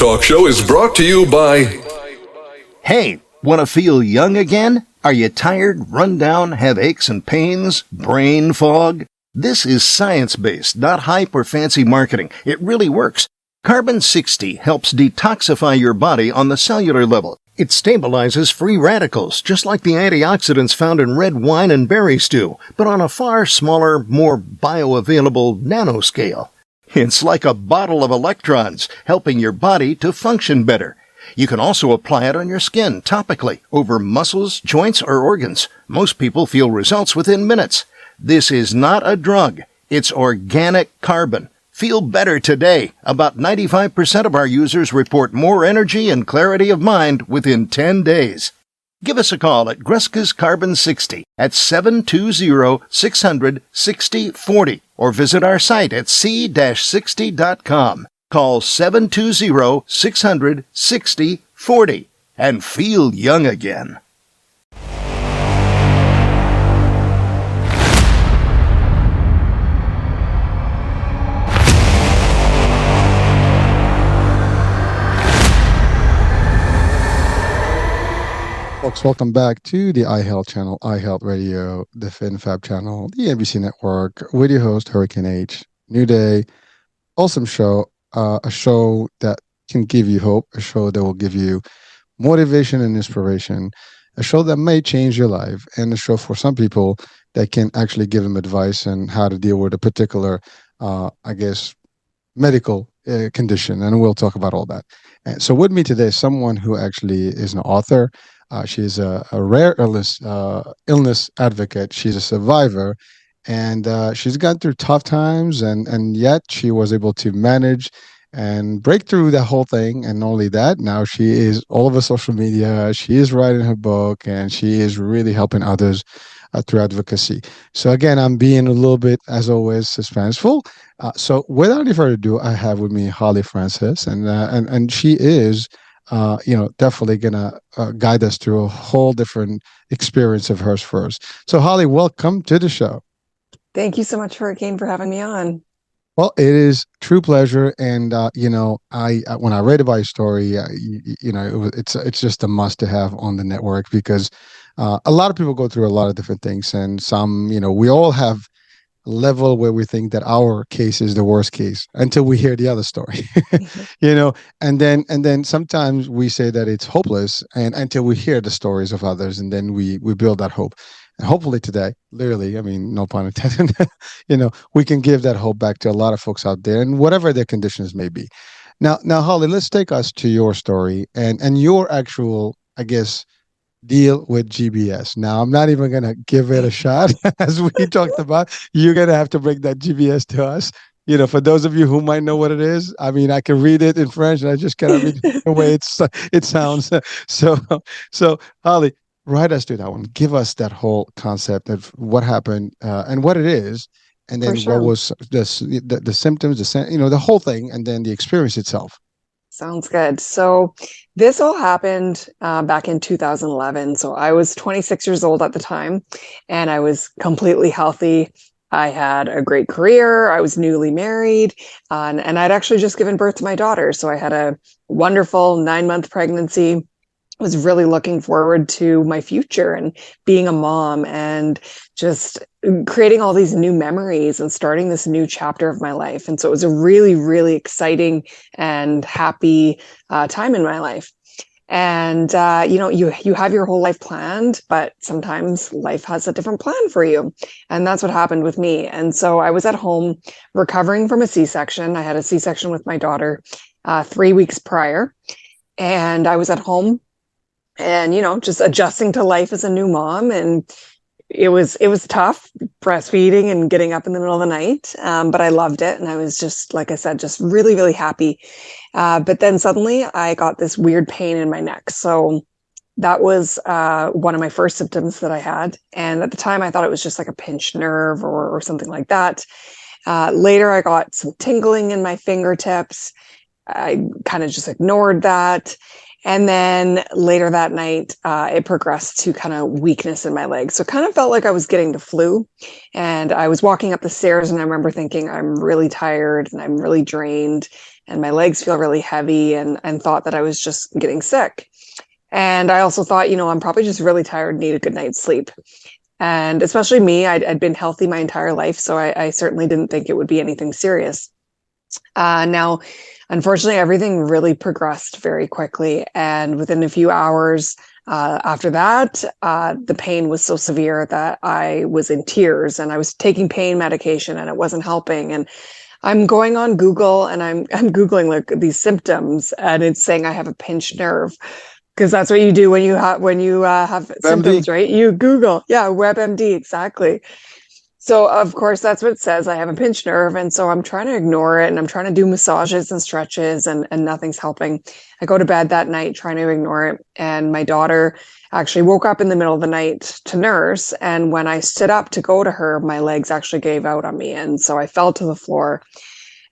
talk show is brought to you by... Hey, want to feel young again? Are you tired, run down, have aches and pains, brain fog? This is science-based, not hype or fancy marketing. It really works. Carbon 60 helps detoxify your body on the cellular level. It stabilizes free radicals, just like the antioxidants found in red wine and berry stew, but on a far smaller, more bioavailable nanoscale. It's like a bottle of electrons, helping your body to function better. You can also apply it on your skin topically, over muscles, joints, or organs. Most people feel results within minutes. This is not a drug. It's organic carbon. Feel better today. About 95% of our users report more energy and clarity of mind within 10 days. Give us a call at Greska's Carbon 60 at 720-600-6040 or visit our site at c-60.com. Call 720-600-6040 and feel young again. Folks, welcome back to the iHealth channel, iHealth Radio, the FinFab channel, the NBC network, with your host, Hurricane H. New day, awesome show, a show that can give you hope, a show that will give you motivation and inspiration, a show that may change your life, and a show for some people that can actually give them advice on how to deal with a particular, medical condition. And we'll talk about all that. And so with me today is someone who actually is an author. She's a rare illness advocate. She's a survivor, and she's gone through tough times, and yet she was able to manage and break through the whole thing. And not only that, now she is all over social media. She is writing her book, and she is really helping others through advocacy. So again, I'm being a little bit, as always, suspenseful. So without any further ado, I have with me Holly Francis, and she is definitely gonna guide us through a whole different experience of hers first. So Holly, welcome to the show. Thank you so much, Hurricane, for having me on. Well, it is true pleasure, and I when I read about your story, it's just a must to have on the network, because a lot of people go through a lot of different things, and some, we all have level where we think that our case is the worst case until we hear the other story. And then sometimes we say that it's hopeless, and until we hear the stories of others, and then we build that hope. And hopefully today, literally, I mean, no pun intended, we can give that hope back to a lot of folks out there, and whatever their conditions may be. Now Holly, let's take us to your story and your actual, deal with GBS. Now, I'm not even going to give it a shot. As we talked about, you're going to have to bring that GBS to us. For those of you who might know what it is, I mean, I can read it in French, and I just cannot read it the way it sounds. So Holly, write us through that one. Give us that whole concept of what happened and what it is, and then what was the symptoms, the whole thing, and then the experience itself. Sounds good. So this all happened back in 2011. So I was 26 years old at the time, and I was completely healthy. I had a great career. I was newly married, and I'd actually just given birth to my daughter. So I had a wonderful 9-month pregnancy. Was really looking forward to my future and being a mom and just creating all these new memories and starting this new chapter of my life. And so it was a really, really exciting and happy time in my life. And, you have your whole life planned, but sometimes life has a different plan for you. And that's what happened with me. And so I was at home recovering from a C-section. I had a C-section with my daughter 3 weeks prior, and I was at home and, just adjusting to life as a new mom. And it was tough breastfeeding and getting up in the middle of the night. But I loved it. And I was just, like I said, just really, really happy. But then suddenly I got this weird pain in my neck. So that was one of my first symptoms that I had. And at the time I thought it was just like a pinched nerve or something like that. Later I got some tingling in my fingertips. I kind of just ignored that. And then later that night, it progressed to kind of weakness in my legs. So it kind of felt like I was getting the flu. And I was walking up the stairs, and I remember thinking, I'm really tired and I'm really drained. and my legs feel really heavy, and thought that I was just getting sick. And I also thought, I'm probably just really tired, need a good night's sleep. And especially me, I'd been healthy my entire life, so I certainly didn't think it would be anything serious. Now, unfortunately, everything really progressed very quickly. And within a few hours after that, the pain was so severe that I was in tears, and I was taking pain medication and it wasn't helping. And I'm going on Google and I'm Googling like these symptoms, and it's saying I have a pinched nerve, because that's what you do when you have symptoms, right? You Google, yeah, WebMD, exactly. So of course that's what it says. I have a pinched nerve, and so I'm trying to ignore it, and I'm trying to do massages and stretches, and nothing's helping. I go to bed that night trying to ignore it, and my daughter actually woke up in the middle of the night to nurse, and when I stood up to go to her, my legs actually gave out on me, and so I fell to the floor.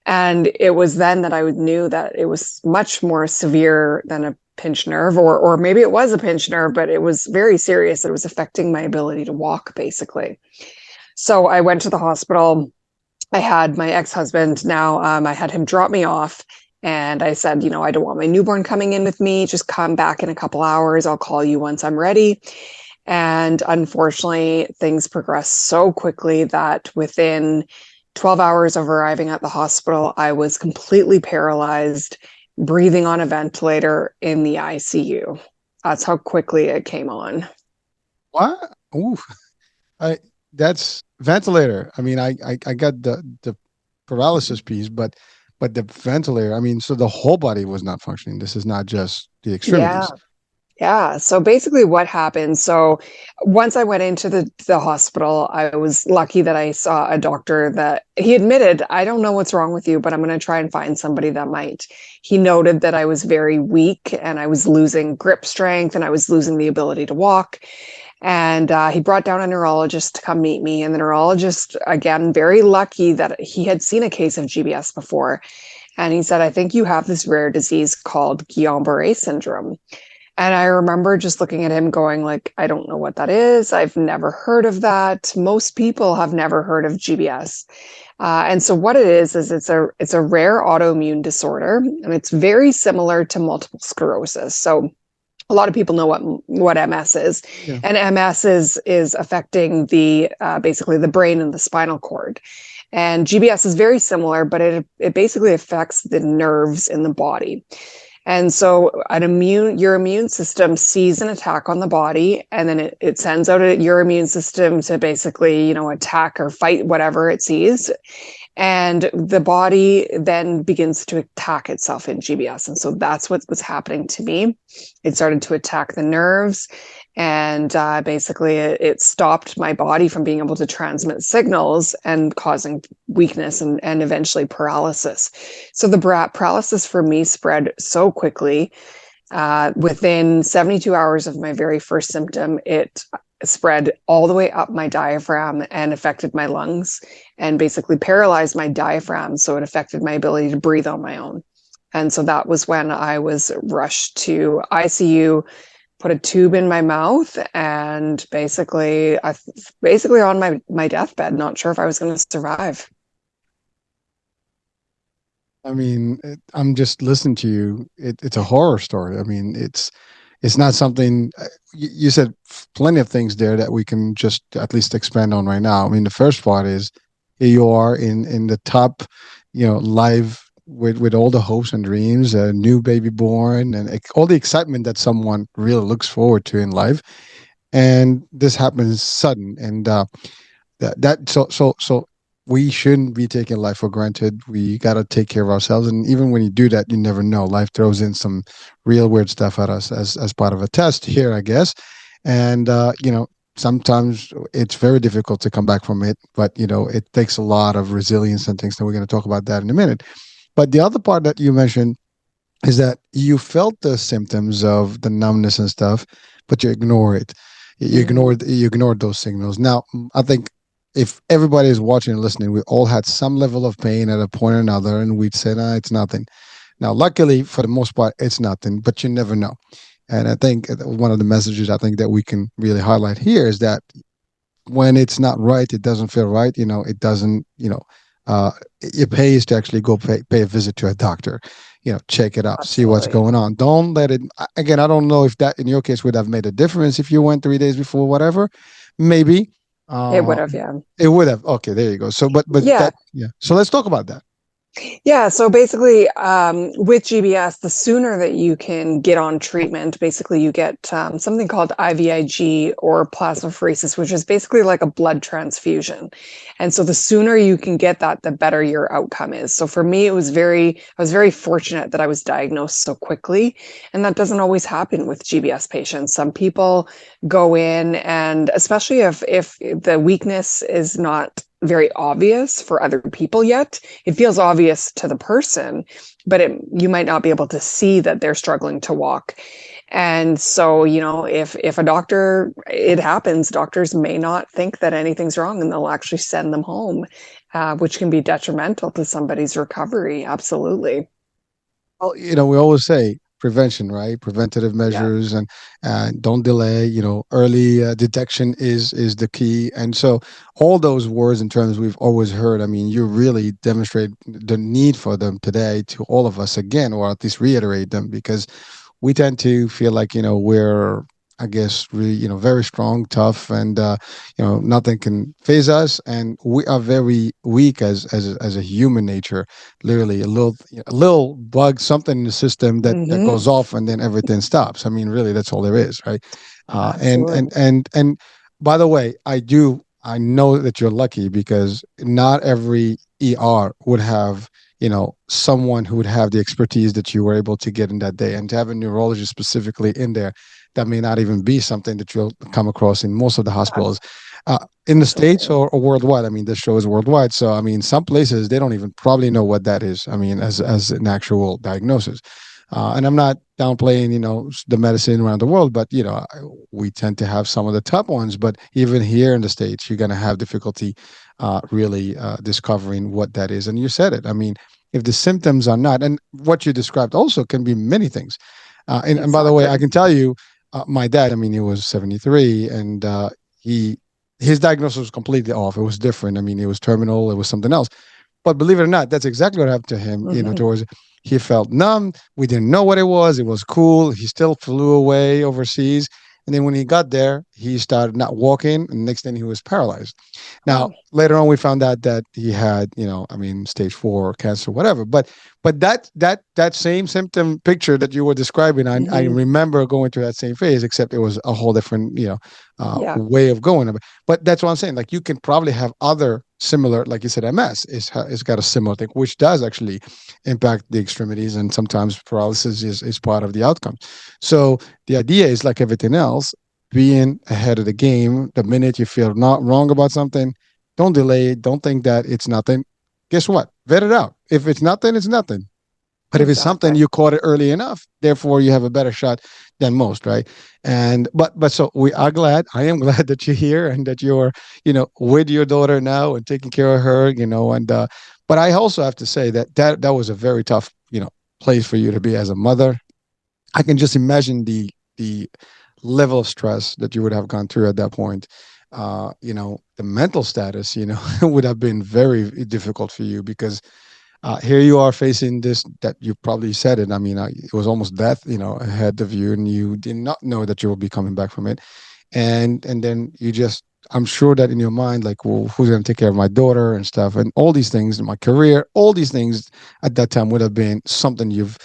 And it was then that I knew that it was much more severe than a pinched nerve, or maybe it was a pinched nerve, but it was very serious. It was affecting my ability to walk, basically. So I went to the hospital. I had my ex-husband now, I had him drop me off. And I said, I don't want my newborn coming in with me. Just come back in a couple hours. I'll call you once I'm ready. And unfortunately, things progressed so quickly that within 12 hours of arriving at the hospital, I was completely paralyzed, breathing on a ventilator in the ICU. That's how quickly it came on. What? Ooh, I that's ventilator. I mean, I got the paralysis piece, but the ventilator. I mean, so the whole body was not functioning. This is not just the Yeah. extremities. Yeah. So basically, what happened? So once I went into the hospital, I was lucky that I saw a doctor that he admitted, I don't know what's wrong with you, but I'm going to try and find somebody that might. He noted that I was very weak and I was losing grip strength and I was losing the ability to walk. And he brought down a neurologist to come meet me. And the neurologist, again, very lucky that he had seen a case of GBS before. And he said, I think you have this rare disease called Guillain-Barre syndrome. And I remember just looking at him going like, I don't know what that is. I've never heard of that. Most people have never heard of GBS. And so what it is it's a rare autoimmune disorder, and it's very similar to multiple sclerosis. So a lot of people know what MS is, Yeah. and MS is affecting the basically the brain and the spinal cord. And GBS is very similar, but it basically affects the nerves in the body. And so your immune system sees an attack on the body, and then it sends out your immune system to basically, attack or fight whatever it sees. And the body then begins to attack itself in GBS. And so that's what was happening to me. It started to attack the nerves, and basically it stopped my body from being able to transmit signals and causing weakness and eventually paralysis. So the paralysis for me spread so quickly. Within 72 hours of my very first symptom, it spread all the way up my diaphragm and affected my lungs and basically paralyzed my diaphragm. So it affected my ability to breathe on my own. And so that was when I was rushed to ICU, put a tube in my mouth, and basically on my deathbed, not sure if I was going to survive. I mean, I'm just listening to you. It's a horror story. I mean, it's not something you said plenty of things there that we can just at least expand on right now. I mean, the first part is here you are in the top, live with all the hopes and dreams, a new baby born, and all the excitement that someone really looks forward to in life, and this happens sudden, and so we shouldn't be taking life for granted. We got to take care of ourselves. And even when you do that, you never know. Life throws in some real weird stuff at us as part of a test here, I guess. And, sometimes it's very difficult to come back from it, but, it takes a lot of resilience and things. And we're going to talk about that in a minute. But the other part that you mentioned is that you felt the symptoms of the numbness and stuff, but you ignore it. You ignored those signals. Now, I think if everybody is watching and listening, we all had some level of pain at a point or another, and we'd say, nah, it's nothing. Now, luckily, for the most part, it's nothing, but you never know. And I think one of the messages I think that we can really highlight here is that when it's not right, it doesn't feel right. It doesn't, it pays to actually go pay a visit to a doctor, check it out, see what's Absolutely. going on. Don't let it, again, I don't know if that in your case would have made a difference if you went 3 days before, whatever, maybe. It would uh have, yeah. it would have. Okay, there you go. So but Yeah. that, yeah, so let's talk about that. Yeah, so basically, with GBS, the sooner that you can get on treatment, basically you get something called IVIG or plasmapheresis, which is basically like a blood transfusion. And so the sooner you can get that, the better your outcome is. So for me, I was very fortunate that I was diagnosed so quickly, and that doesn't always happen with GBS patients. Some people go in, and especially if the weakness is not very obvious for other people yet, it feels obvious to the person, but you might not be able to see that they're struggling to walk. And so, if a doctor, it happens, doctors may not think that anything's wrong and they'll actually send them home, which can be detrimental to somebody's recovery. Absolutely. Well, we always say prevention, right? Preventative Yeah. measures, and don't delay. Early detection is the key. And so all those words and terms we've always heard. I mean, you really demonstrate the need for them today to all of us again, or at least reiterate them, because we tend to feel like we're, I guess, really, very strong, tough, and nothing can phase us, and we are very weak as a human nature. Literally, a little bug, something in the system that Hmm. goes off, and then everything stops. I mean, really, that's all there is, right? And Absolutely. by the way, I know that you're lucky, because not every ER would have someone who would have the expertise that you were able to get in that day, and to have a neurologist specifically in there, that may not even be something that you'll come across in most of the hospitals, in the States, Absolutely. or worldwide. I mean, this show is worldwide. So, I mean, some places they don't even probably know what that is. I mean, as an actual diagnosis. And I'm not downplaying, the medicine around the world, but, we tend to have some of the top ones. But even here in the States, you're going to have difficulty really discovering what that is. And you said it. I mean, if the symptoms are not, and what you described also can be many things. And by the way, I Exactly. can tell you, my dad, I mean, he was 73, and he his diagnosis was completely off. It was different. I mean, it was terminal. It was something else. But believe it or not, that's exactly what happened to him. Hmm. Towards he felt numb. We didn't know what it was. It was cool. He still flew away overseas. And then when he got there, he started not walking. And next thing he was paralyzed. Now, Oh, later on, we found out that he had, I mean, stage 4 cancer, whatever. But that same symptom picture that you were describing, I hmm. remember going through that same phase, except it was a whole different, Yeah. way of going. But that's what I'm saying. Like, you can probably have other similar, like you said, MS is got a similar thing, which does actually impact the extremities, and sometimes paralysis is part of the outcome. So the idea is, like everything else, being ahead of the game. The minute you feel not wrong about something, don't delay it. Don't think that it's nothing. Guess what? Vet it out. If it's nothing, it's nothing. But if it's something, Exactly. you caught it early enough, therefore you have a better shot than most, right? And but so we are glad. I am glad that you're here, and that you're with your daughter now and taking care of her, and but I also have to say that was a very tough place for you to be as a mother. I can just imagine the level of stress that you would have gone through at that point. The mental status, would have been very difficult for you, because here you are facing this, that you probably said it. I mean, it was almost death, ahead of you, and you did not know that you will be coming back from it. And then you just, I'm sure that in your mind, like, well, who's going to take care of my daughter and stuff, and all these things, my career, all these things at that time would have been something you've,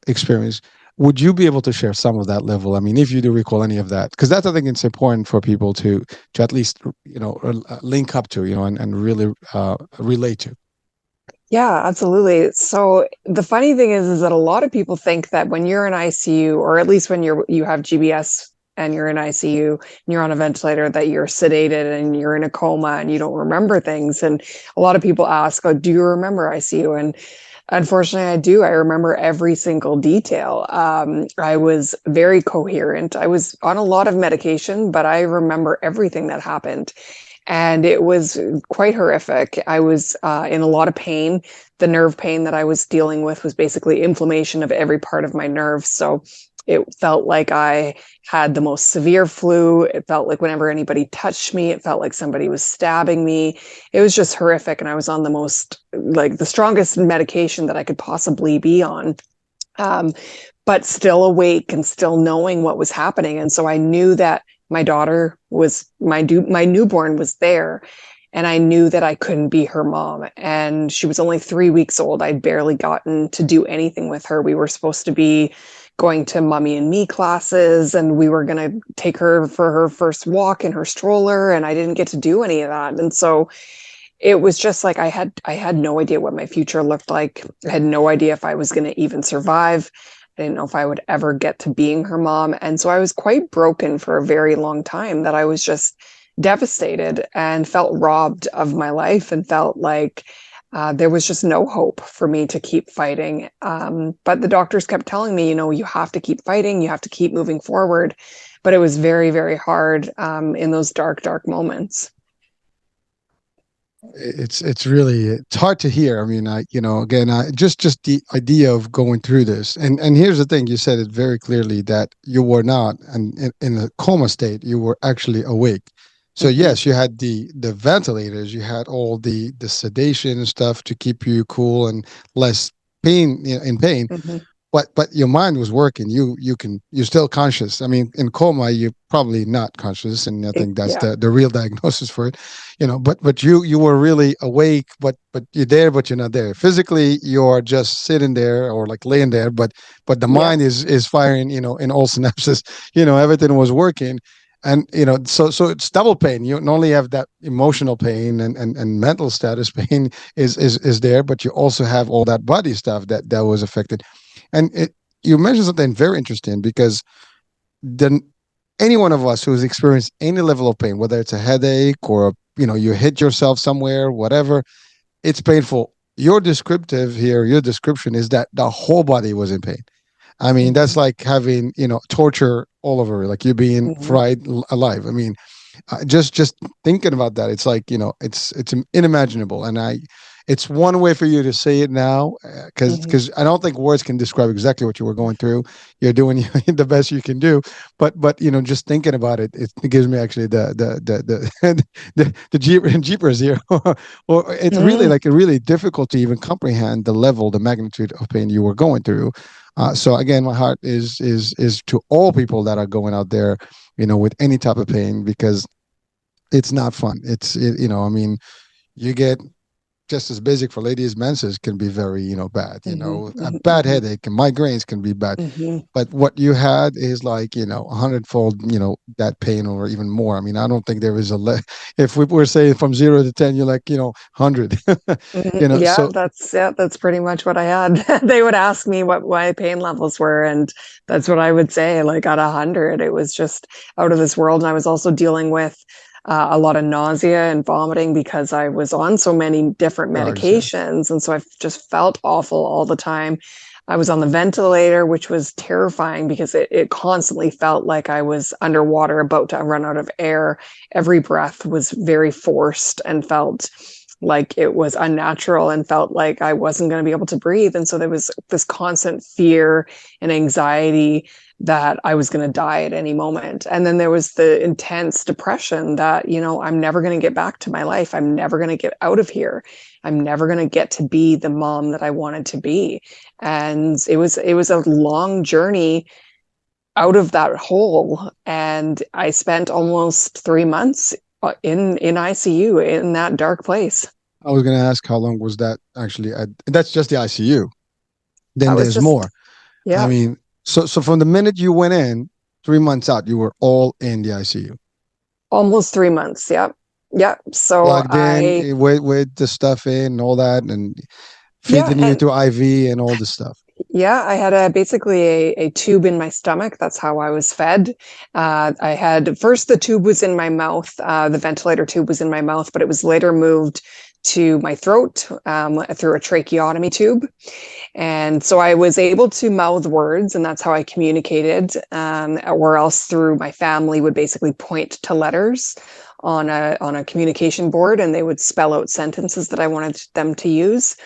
experienced. Would you be able to share some of that level? I mean, if you do recall any of that, because that's, I think it's important for people to at least link up to, and really relate to. Yeah, absolutely. So the funny thing is that a lot of people think that when you're in ICU, or at least when you have GBS and you're in ICU and you're on a ventilator, that you're sedated and you're in a coma and you don't remember things. And a lot of people ask, "Oh, do you remember ICU?" And unfortunately, I do. I remember every single detail. I was very coherent. I was on a lot of medication, but I remember everything that happened, and it was quite horrific. I was in a lot of pain. The nerve pain that I was dealing with was basically inflammation of every part of my nerves. So It felt like I had the most severe flu. It felt like whenever anybody touched me, it felt like somebody was stabbing me. It was just horrific. And I was on the strongest medication that I could possibly be on. But still awake and still knowing what was happening. And so I knew that my daughter was my newborn was there, and I knew that I couldn't be her mom. And she was only 3 weeks old. I'd barely gotten to do anything with her. We were supposed to be going to mommy and me classes, and we were going to take her for her first walk in her stroller, and I didn't get to do any of that. And so it was just like I had no idea what my future looked like. I had no idea if I was going to even survive. I didn't know if I would ever get to being her mom. And so I was quite broken for a very long time, that I was just devastated and felt robbed of my life, and felt like there was just no hope for me to keep fighting. But the doctors kept telling me, you have to keep fighting, you have to keep moving forward. But it was very, very hard in those dark, dark moments. It's hard to hear. I mean, just the idea of going through this, and here's the thing: you said it very clearly that you were not, and in a coma state, you were actually awake. So yes, you had the ventilators, you had all the sedation and stuff to keep you cool and less pain, in pain. Mm-hmm. But your mind was working. You're still conscious. I mean, in coma, you're probably not conscious, and I think that's the real diagnosis for it. But you were really awake, but you're there, but you're not there. Physically, you're just sitting there or like laying there, but the mind is firing, in all synapses. Everything was working. And so it's double pain. You not only have that emotional pain and mental status pain is there, but you also have all that body stuff that was affected. And you mentioned something very interesting, because then any one of us who's experienced any level of pain, whether it's a headache or you hit yourself somewhere, whatever, it's painful. Your description is that the whole body was in pain. I mean, that's like having torture all over, like you're being fried alive. I mean, just thinking about that, it's like it's unimaginable. And it's one way for you to say it now, because I don't think words can describe exactly what you were going through. You're doing the best you can do, but just thinking about it, it gives me actually the jeepers here. Or it's really difficult to even comprehend the magnitude of pain you were going through. So again, my heart is to all people that are going out there, with any type of pain, because it's not fun. I mean, you get just as basic for ladies, menses can be very, bad. A bad headache and migraines can be bad. But what you had is like, 100-fold, that pain, or even more. I mean, I don't think there is if we were saying from 0 to 10, you're like, 100. That's pretty much what I had. They would ask me what my pain levels were, and that's what I would say. Like at 100, it was just out of this world. And I was also dealing with a lot of nausea and vomiting, because I was on so many different medications. And so I just felt awful all the time. I was on the ventilator, which was terrifying, because it constantly felt like I was underwater, about to run out of air. Every breath was very forced and felt like it was unnatural, and felt like I wasn't going to be able to breathe. And so there was this constant fear and anxiety that I was going to die at any moment. And then there was the intense depression that, I'm never going to get back to my life. I'm never going to get out of here. I'm never going to get to be the mom that I wanted to be. And it was a long journey out of that hole. And I spent almost 3 months in ICU, in that dark place. I was going to ask, how long was that actually? That's just the ICU. Then there's more. Yeah. I mean, so from the minute you went in, 3 months out, you were all in the ICU. Almost 3 months. Yeah. Yeah. So plugged in with the stuff in and all that, and feeding you through IV and all this stuff. Yeah, I had basically a tube in my stomach. That's how I was fed. I had first, the tube was in my mouth. The ventilator tube was in my mouth, but it was later moved to my throat through a tracheotomy tube. And so I was able to mouth words, and that's how I communicated, or else through my family would basically point to letters on a communication board, and they would spell out sentences that I wanted them to use.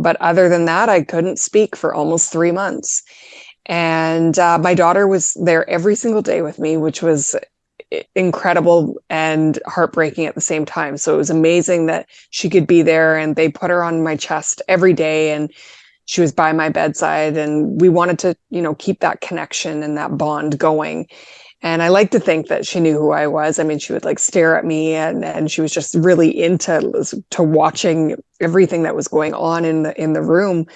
But other than that, I couldn't speak for almost 3 months. And my daughter was there every single day with me, which was incredible and heartbreaking at the same time. So it was amazing that she could be there, and they put her on my chest every day, and she was by my bedside, and we wanted to, keep that connection and that bond going. And I like to think that she knew who I was. I mean, she would like stare at me, and she was just really into to watching everything that was going on in the room.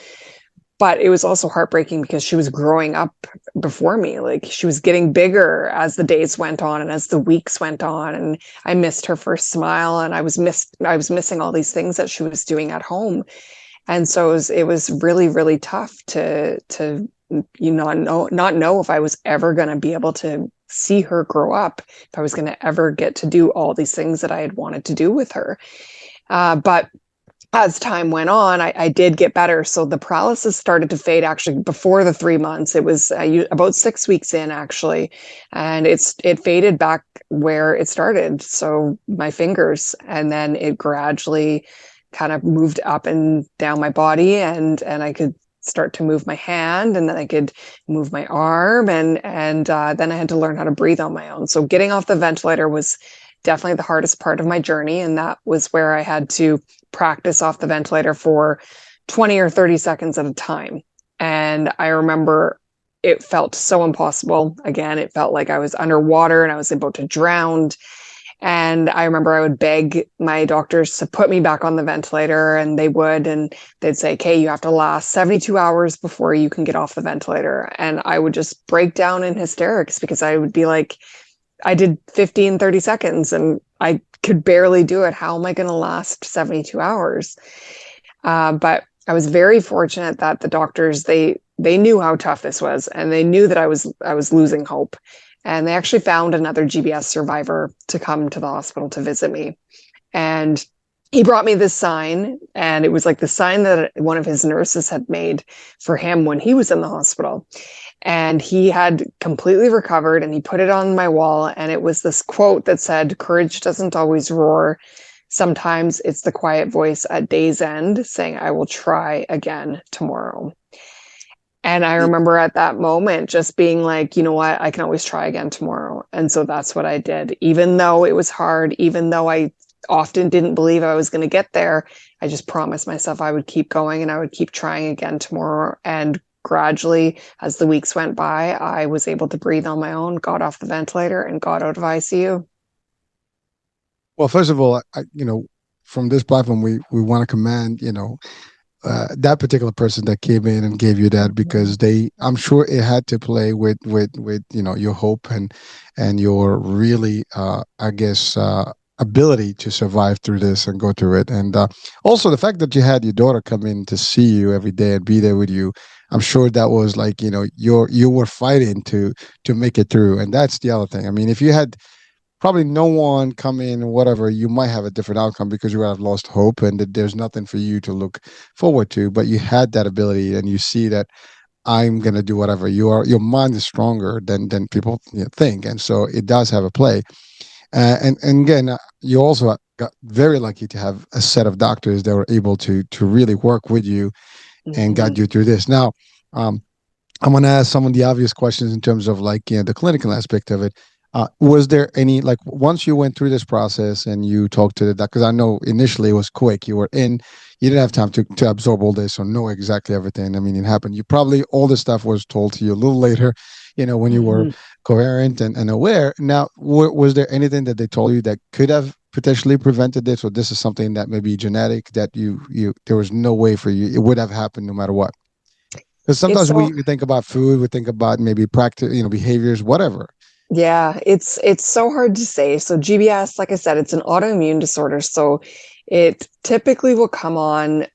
But it was also heartbreaking because she was growing up before me. Like, she was getting bigger as the days went on and as the weeks went on. And I missed her first smile, and I was missing all these things that she was doing at home. And so it was really, really tough to not know if I was ever going to be able to see her grow up, if I was going to ever get to do all these things that I had wanted to do with her. But as time went on, I did get better. So the paralysis started to fade actually before the 3 months. It was about 6 weeks in, actually. And it faded back where it started. So my fingers, and then it gradually kind of moved up and down my body, and I could start to move my hand, and then I could move my arm, and then I had to learn how to breathe on my own. So getting off the ventilator was definitely the hardest part of my journey. And that was where I had to practice off the ventilator for 20 or 30 seconds at a time. And I remember it felt so impossible. Again, it felt like I was underwater and I was about to drown. And I remember I would beg my doctors to put me back on the ventilator, and they would, and they'd say, okay, you have to last 72 hours before you can get off the ventilator. And I would just break down in hysterics because I would be like, I did 15, 30 seconds and I could barely do it. How am I going to last 72 hours? But I was very fortunate that the doctors, they knew how tough this was, and they knew that I was losing hope. And they actually found another GBS survivor to come to the hospital to visit me. And he brought me this sign, and it was like the sign that one of his nurses had made for him when he was in the hospital. And he had completely recovered, and he put it on my wall. And it was this quote that said, "Courage doesn't always roar. Sometimes it's the quiet voice at day's end saying, I will try again tomorrow." And I remember at that moment just being like, you know what, I can always try again tomorrow. And so that's what I did. Even though it was hard, even though I often didn't believe I was going to get there, I just promised myself I would keep going and I would keep trying again tomorrow. And gradually, as the weeks went by, I was able to breathe on my own, got off the ventilator, and got out of ICU. Well, first of all, from this platform, we want to commend, that particular person that came in and gave you that, because I'm sure it had to play with your hope and your really ability to survive through this and go through it. And also the fact that you had your daughter come in to see you every day and be there with you, I'm sure that was like, you were fighting to make it through. And that's the other thing. I mean, if you had probably no one come in, whatever, you might have a different outcome because you would have lost hope and that there's nothing for you to look forward to. But you had that ability, and you see that I'm going to do whatever. Your mind is stronger than people think. And so it does have a play. And again, you also got very lucky to have a set of doctors that were able to really work with you and got you through this. Now, I'm going to ask some of the obvious questions in terms of the clinical aspect of it. Was there any, once you went through this process and you talked to the doctor, because I know initially it was quick, you were in, you didn't have time to absorb all this or know exactly everything. I mean, it happened. You probably, all this stuff was told to you a little later, when you were coherent and aware. Now, was there anything that they told you that could have potentially prevented this, or this is something that may be genetic, that there was no way for you, it would have happened no matter what? Because sometimes we think about food, we think about maybe practice, behaviors, whatever. Yeah, it's so hard to say. So GBS, like I said, it's an autoimmune disorder. So it typically will come on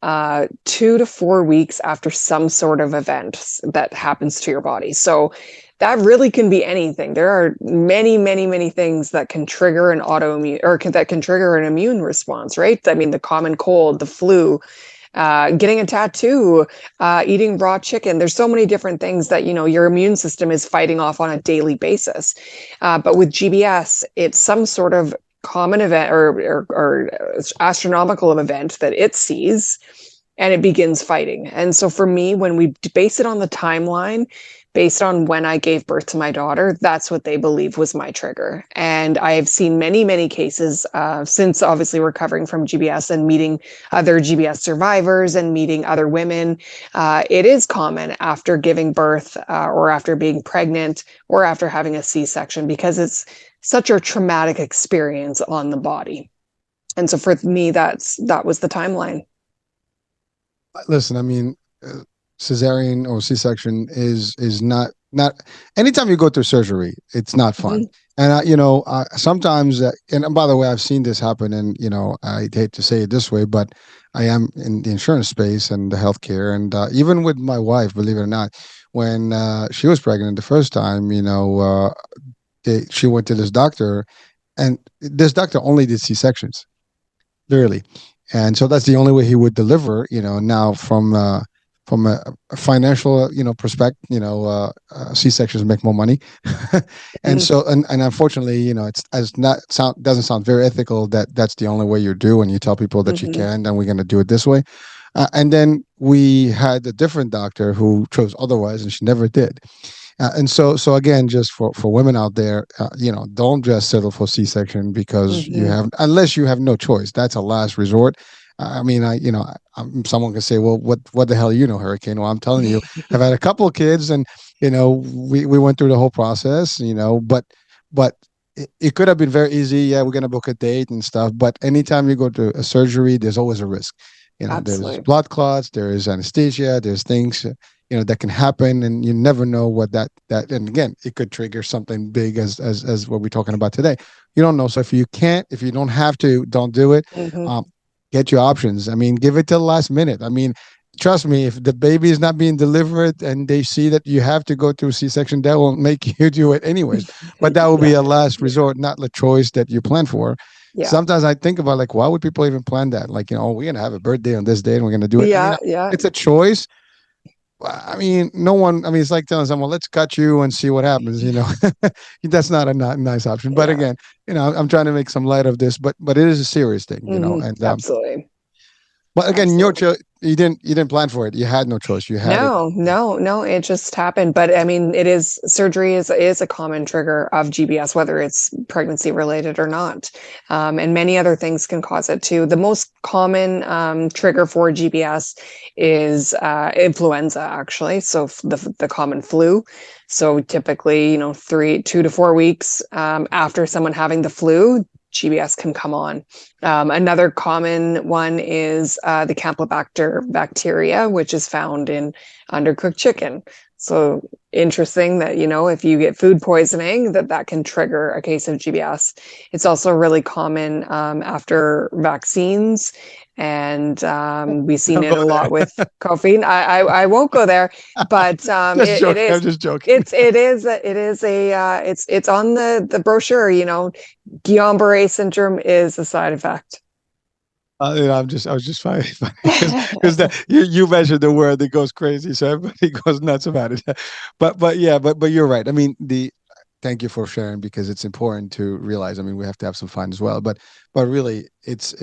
2 to 4 weeks after some sort of event that happens to your body. So that really can be anything. There are many, many, many things that can trigger an autoimmune, or that can trigger an immune response, right? I mean, the common cold, the flu, getting a tattoo, eating raw chicken. There's so many different things that, your immune system is fighting off on a daily basis. But with GBS, it's some sort of common event or astronomical event that it sees, and it begins fighting. And so for me, when we base it on the timeline, based on when I gave birth to my daughter, that's what they believe was my trigger. And I've seen many, many cases since obviously recovering from GBS and meeting other GBS survivors and meeting other women. It is common after giving birth or after being pregnant or after having a C-section, because it's such a traumatic experience on the body. And so for me, that was the timeline. Listen, I mean, cesarean or C-section is not anytime you go through surgery, it's not fun. Mhm. And sometimes, and by the way, I've seen this happen, and I hate to say it this way, but I am in the insurance space and the healthcare, and even with my wife, believe it or not, when she was pregnant the first time, she went to this doctor, and this doctor only did C-sections, literally. And so that's the only way he would deliver. Now from a financial perspective, C-sections make more money, and Mhm. so and unfortunately, it's as not sound doesn't sound very ethical that that's the only way you do, and you tell people that you Mhm. can, then we're going to do it this way. And then we had a different doctor who chose otherwise, and she never did. And so again, just for women out there, don't just settle for C-section because Mhm. unless you have no choice. That's a last resort. I mean, someone can say, well, what the hell, Hurricane? Well, I'm telling you, I've had a couple of kids, and we went through the whole process, but it could have been very easy. Yeah, we're gonna book a date and stuff. But anytime you go to a surgery, there's always a risk. There's Absolutely. blood clots, there is anesthesia, there's things that can happen, and you never know what that and again, it could trigger something big as what we're talking about today. You don't know. So if you don't have to, don't do it. Mhm. um get your options. I mean, give it till the last minute. I mean, trust me, if the baby is not being delivered and they see that you have to go through C-section, that will make you do it anyways. But that will be Yeah. a last Yeah. resort, not the choice that you plan for. Yeah. Sometimes I think about, like, why would people even plan that? Like, we're gonna have a birthday on this day and we're gonna do it. I mean, Yeah. Yeah. it's a choice. I mean, no one. I mean, it's like telling someone, "Let's cut you and see what happens." That's not a nice option. But Yeah. again, I'm trying to make some light of this, but it is a serious thing. Mhm. And Absolutely. but again, Absolutely. you didn't plan for it. You had no choice. You had it. No, no, no, it just happened. But I mean, surgery is a common trigger of GBS, whether it's pregnancy related or not. And many other things can cause it too. The most common trigger for GBS is influenza, actually. So the common flu. So typically, 2 to 4 weeks after someone having the flu, GBS can come on. Another common one is the Campylobacter bacteria, which is found in undercooked chicken. So interesting that, if you get food poisoning, that can trigger a case of GBS. It's also really common after vaccines. And we've seen Don't it go a there. lot with caffeine. I won't go there, but Just it joking. I'm is just joking. it's on the brochure. Guillain-Barre syndrome is a side effect. I was just fine because that you mentioned the word that goes crazy, so everybody goes nuts about it. But yeah, but you're right. I mean, thank you for sharing, because it's important to realize. I mean, we have to have some fun as well. But really, it's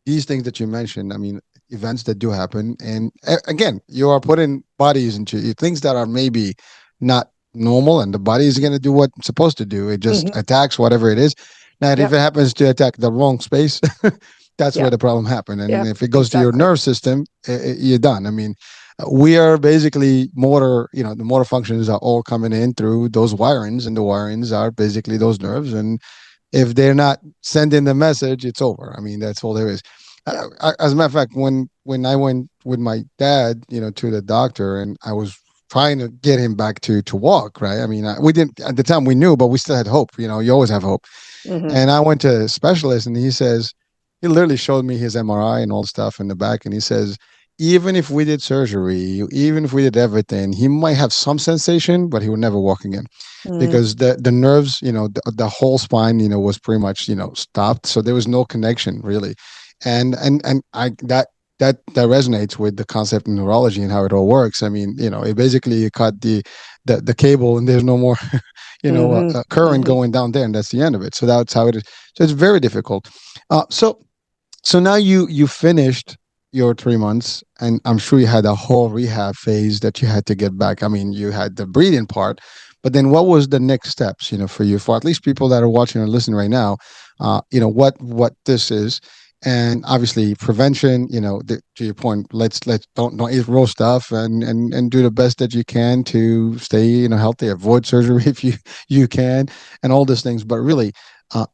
these things that you mentioned. I mean, events that do happen, and again, you are putting bodies into things that are maybe not normal, and the body is going to do what it's supposed to do. It just Mhm. attacks whatever it is. Now, if Yep. it happens to attack the wrong space, that's where Yep. the problem happened. And Yep. if it goes to your Exactly. nerve system, you're done. I mean, we are basically motor, the motor functions are all coming in through those wirings, and the wirings are basically those nerves. And if they're not sending the message, it's over. I mean, that's all there is. Yep. As a matter of fact, when I went with my dad, to the doctor, and I was trying to get him back to walk, right? I mean, we didn't at the time, we knew, but we still had hope. You always have hope. Hmm. And I went to a specialist, and he literally showed me his MRI and all the stuff in the back, and he says, even if we did surgery, even if we did everything, he might have some sensation, but he would never walk again, Mm. because the nerves, the whole spine, was pretty much, stopped, so there was no connection really. And I that resonates with the concept of neurology and how it all works. I mean, it basically, you cut the cable, and there's no more Hmm. current Hmm. going down there, and that's the end of it. So that's how it is. So it's very difficult. So now you finished your 3 months, and I'm sure you had a whole rehab phase that you had to get back. I mean, you had the breathing part, but then what was the next steps, for you, for at least people that are watching or listening right now, what this is, and obviously prevention. To your point, let's don't eat raw stuff, and do the best that you can to stay healthy. Avoid surgery if you can, and all these things. But really,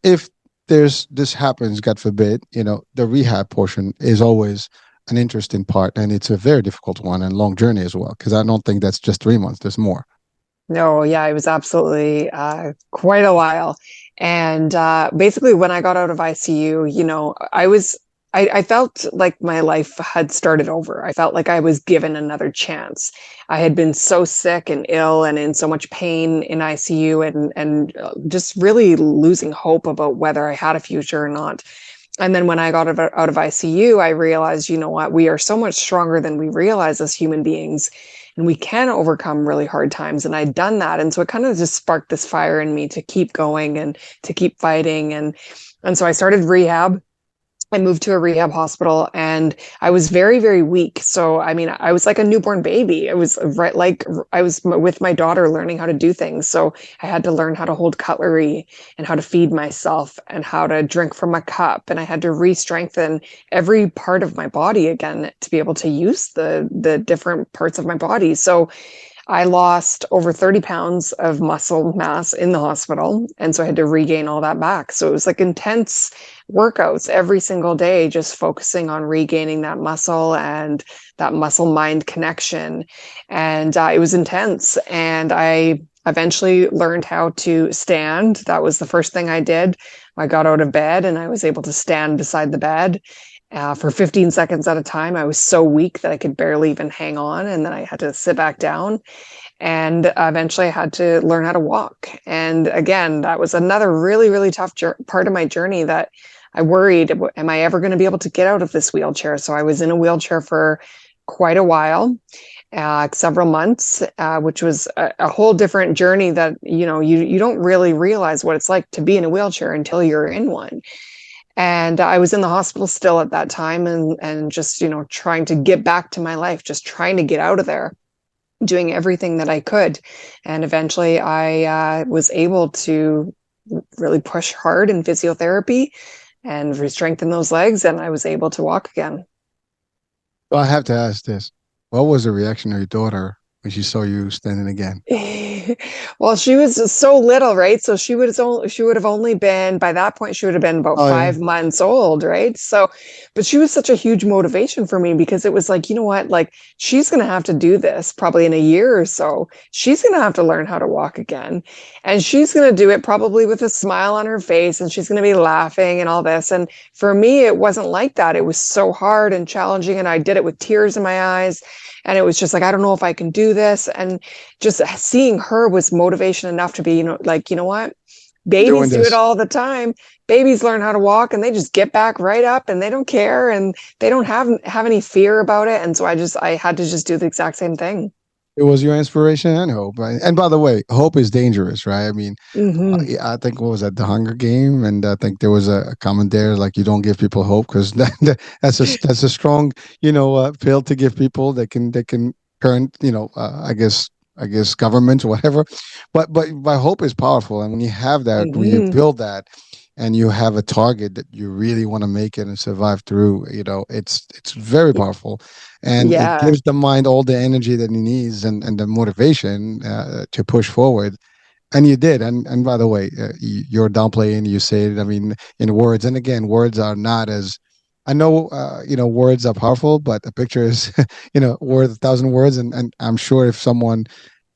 if this happens, God forbid, the rehab portion is always an interesting part, and it's a very difficult one and long journey as well. Because I don't think that's just 3 months. There's more. No, yeah, it was absolutely quite a while. And basically, when I got out of ICU, I felt like my life had started over. I felt like I was given another chance. I had been so sick and ill and in so much pain in ICU, and just really losing hope about whether I had a future or not. And then when I got out of ICU, I realized, you know what, we are so much stronger than we realize as human beings, and we can overcome really hard times. And I'd done that. And so it kind of just sparked this fire in me to keep going and to keep fighting. And so I started rehab. I moved to a rehab hospital, and I was very, very weak. So, I mean, I was like a newborn baby. I was right, like I was with my daughter learning how to do things. So I had to learn how to hold cutlery and how to feed myself and how to drink from a cup. And I had to re-strengthen every part of my body again to be able to use the different parts of my body. So I lost over 30 pounds of muscle mass in the hospital. And so I had to regain all that back. So it was like intense workouts every single day, just focusing on regaining that muscle and that muscle mind connection. And it was intense. And I eventually learned how to stand. That was the first thing I did. I got out of bed and I was able to stand beside the bed. For 15 seconds at a time. I was so weak that I could barely even hang on. And then I had to sit back down. And eventually I had to learn how to walk. And again, that was another really, really tough part of my journey that I worried, am I ever going to be able to get out of this wheelchair? So I was in a wheelchair for quite a while. Several months, which was a whole different journey that, you don't really realize what it's like to be in a wheelchair until you're in one. And I was in the hospital still at that time, and just, trying to get back to my life, just trying to get out of there, doing everything that I could. And eventually I was able to really push hard in physiotherapy and re-strengthen those legs, and I was able to walk again. So I have to ask this. What was the reaction of your daughter when she saw you standing again? Well, she was just so little, right? So she would have only been, by that point, she would have been about Oh, yeah. 5 months old, right? So, but she was such a huge motivation for me, because it was like, you know what, like she's going to have to do this probably in a year or so. She's going to have to learn how to walk again, and she's going to do it probably with a smile on her face, and she's going to be laughing and all this. And for me, it wasn't like that. It was so hard and challenging, and I did it with tears in my eyes. And it was just like, I don't know if I can do this. And just seeing her was motivation enough to be, like, you know what? Doing Babies do it this. all the time. Babies learn how to walk and they just get back right up, and they don't care, and they don't have any fear about it. And so I had to just do the exact same thing. It was your inspiration and hope. Right? And by the way, hope is dangerous, right? I mean, Hmm. yeah, I think what was that, the Hunger Game, and I think there was a comment there like you don't give people hope because that's a strong pill to give people that can current I guess government or whatever, but hope is powerful, and when you have that, when you Hmm. build that, and you have a target that you really want to make it and survive through, it's very powerful, and it Yeah. gives the mind all the energy that it needs and the motivation to push forward. And you did. And by the way, you're downplaying. You say it. I mean, in words. And again, words are not as. I know, words are powerful, but a picture is, worth 1,000 words. And I'm sure if someone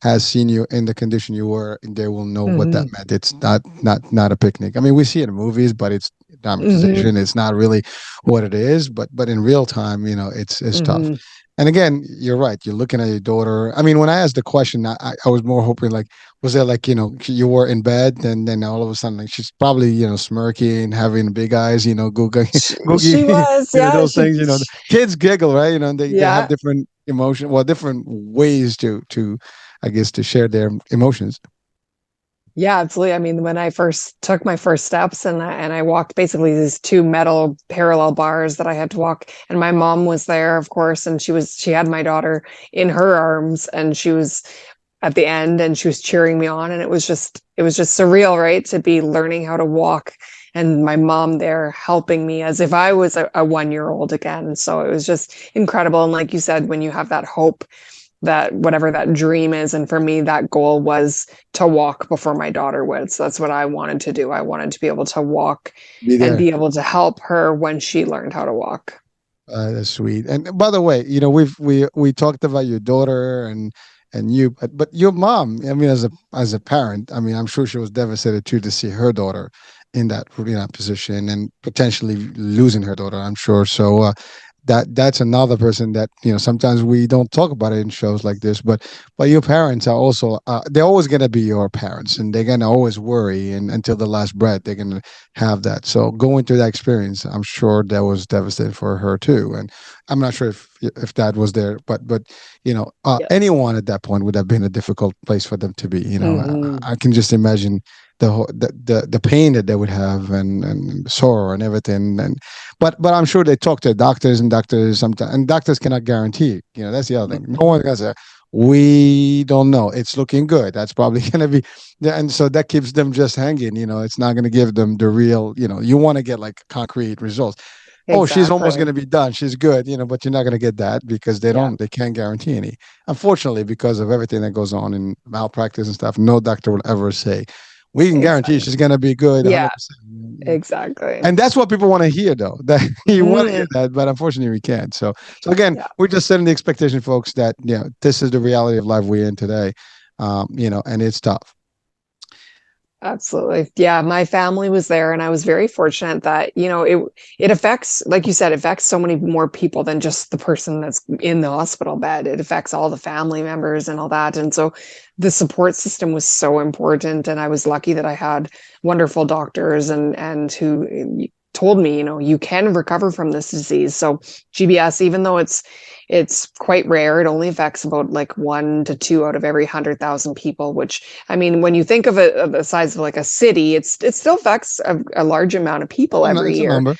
has seen you in the condition you were, they will know what that Hmm. meant. It's not a picnic. I mean, we see it in movies, but it's Hmm. dramatization. It's not really what it is. But in real time, it's tough. Hmm. And again, you're right. You're looking at your daughter. I mean, when I asked the question, I was more hoping like, was there like, you were in bed and then all of a sudden like she's probably, smirking, having big eyes, googie, She googie, was, yeah. those things, the kids giggle, right? And they have Yeah. different emotion, well, different ways to I guess to share their emotions. Yeah, absolutely. I mean, when I first took my first steps and I walked basically these two metal parallel bars that I had to walk, and my mom was there, of course, and she had my daughter in her arms, and she was at the end and she was cheering me on, and it was just surreal, right? To be learning how to walk and my mom there helping me as if I was a 1 year old again. So it was just incredible. And like you said, when you have that hope, that whatever that dream is, and for me that goal was to walk before my daughter would. So that's what I wanted to do. I wanted to be able to walk Be and there. be able to help her when she learned how to walk. That's sweet. And by the way, we talked about your daughter and you, but your mom. I mean, as a parent, I mean, I'm sure she was devastated too to see her daughter in that position and potentially losing her daughter. I'm sure. So that's another person that sometimes we don't talk about it in shows like this, but your parents are also they're always going to be your parents, and they're going to always worry, and until the last breath they're going to have that. So going through that experience, I'm sure that was devastating for her too. And I'm not sure if that was there, but Yes. anyone at that point would have been a difficult place for them to be. Hmm. I can just imagine the pain that they would have, and sorrow and everything. And but I'm sure they talk to doctors, and doctors sometimes, and doctors cannot guarantee. That's the other thing. No one can say we don't know. It's looking good. That's probably going to be, and so that keeps them just hanging. It's not going to give them the real. You want to get like concrete results. Oh, she's almost going Exactly. to be done. She's good. But you're not going to get that because Yeah, they can't guarantee any. Unfortunately, because of everything that goes on in malpractice and stuff, no doctor will ever say we can guarantee exactly. she's going to be good Yeah, 100%. exactly. And that's what people want to hear, though. That you want to hear Hmm. that, but unfortunately, we can't. So again, Yeah. we're just setting the expectation, folks, that this is the reality of life we're in today. And it's tough. Absolutely. Yeah, my family was there and I was very fortunate that, it affects, like you said, it affects so many more people than just the person that's in the hospital bed. It affects all the family members and all that. And so the support system was so important. And I was lucky that I had wonderful doctors and who told me, you can recover from this disease. So GBS, even though it's quite rare, it only affects about like 1 to 2 out of every 100,000 people, which, I mean, when you think of it of the size of like a city, it still affects a large amount of people every It's a year. number.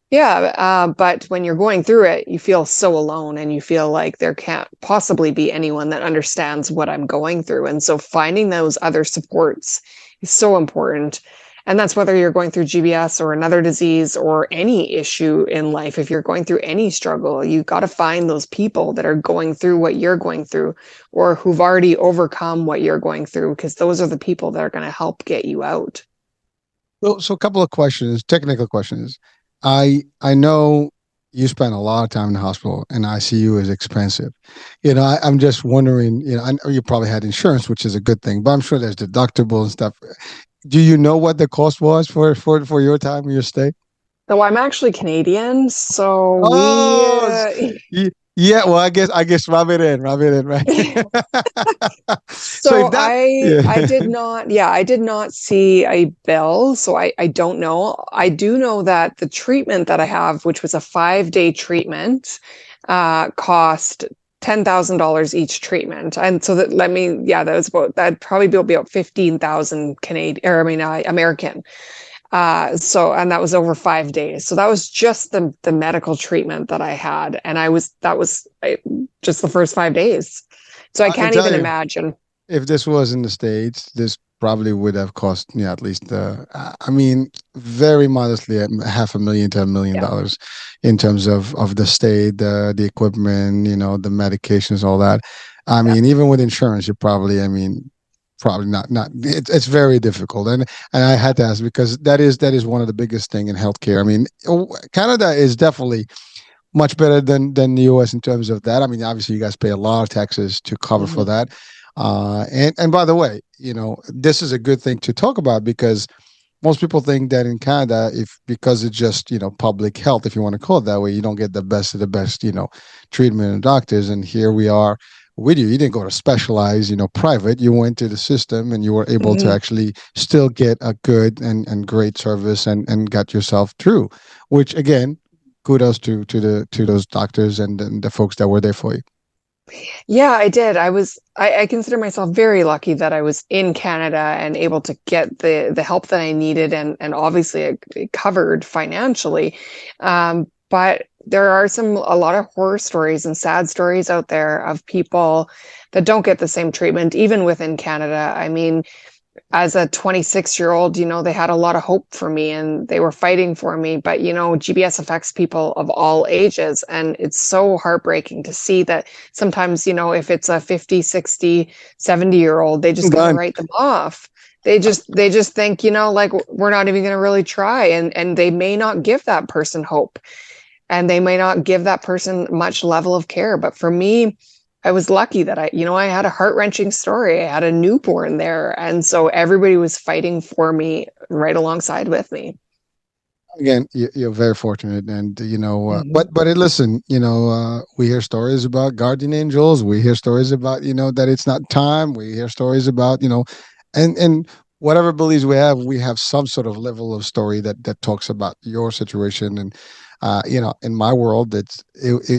Yeah, but when you're going through it, you feel so alone and you feel like there can't possibly be anyone that understands what I'm going through. And so finding those other supports is so important. And that's whether you're going through GBS or another disease or any issue in life. If you're going through any struggle, you got to find those people that are going through what you're going through or who've already overcome what you're going through, because those are the people that are going to help get you out. So a couple of questions, technical questions. I know you spent a lot of time in the hospital, and ICU is expensive. I'm just wondering. I know you probably had insurance, which is a good thing, but I'm sure there's deductible and stuff. Do you know what the cost was for your time, your stay? So I'm actually Canadian. So Oh, yeah. Well, I guess rub it in, right? So So if that, I yeah, did not, yeah, I did not see a bill, so I don't know. I do know that the treatment that I have, which was a 5-day treatment, cost $10,000 each treatment. And so that that was that'd probably be about 15,000 Canadian, or I mean, American. And that was over 5 days. So that was just the medical treatment that I had, and that was just the first 5 days. So I I can can't tell even you, imagine. if this was in the States, this probably would have cost me at least, I mean, very modestly, half a million to Yeah. $1 million in terms of the stay, the equipment, the medications, all that. I Yeah. mean, even with insurance, you probably, I mean, probably not. It's very difficult, and I had to ask because that is one of the biggest thing in healthcare. I mean, Canada is definitely much better than the US in terms of that. I mean, obviously, you guys pay a lot of taxes to cover for Mhm. that. And by the way, this is a good thing to talk about because most people think that in Canada, if because it's just public health, if you want to call it that way, you don't get the best of the best treatment and doctors. And here we are with you. You didn't go to specialize, private. You went to the system and you were able to Mhm. actually still get a good and great service and got yourself through. Which again, kudos to those doctors and the folks that were there for you. Yeah, I did. I consider myself very lucky that I was in Canada and able to get the help that I needed, and obviously it covered financially. But there are a lot of horror stories and sad stories out there of people that don't get the same treatment, even within Canada. I mean, as a 26-year-old, they had a lot of hope for me and they were fighting for me. But, GBS affects people of all ages. And it's so heartbreaking to see that sometimes, if it's a 50, 60, 70-year-old, they just kind of Done. write them off. They just think, like we're not even going to really try. And they may not give that person hope, and they may not give that person much level of care. But for me, I was lucky that I had a heart-wrenching story. I had a newborn there. And so everybody was fighting for me right alongside with me. Again, you're very fortunate, and Mhm. listen, we hear stories about guardian angels. We hear stories about that it's not time. We hear stories about and whatever beliefs we have some sort of level of story that talks about your situation. And in my world,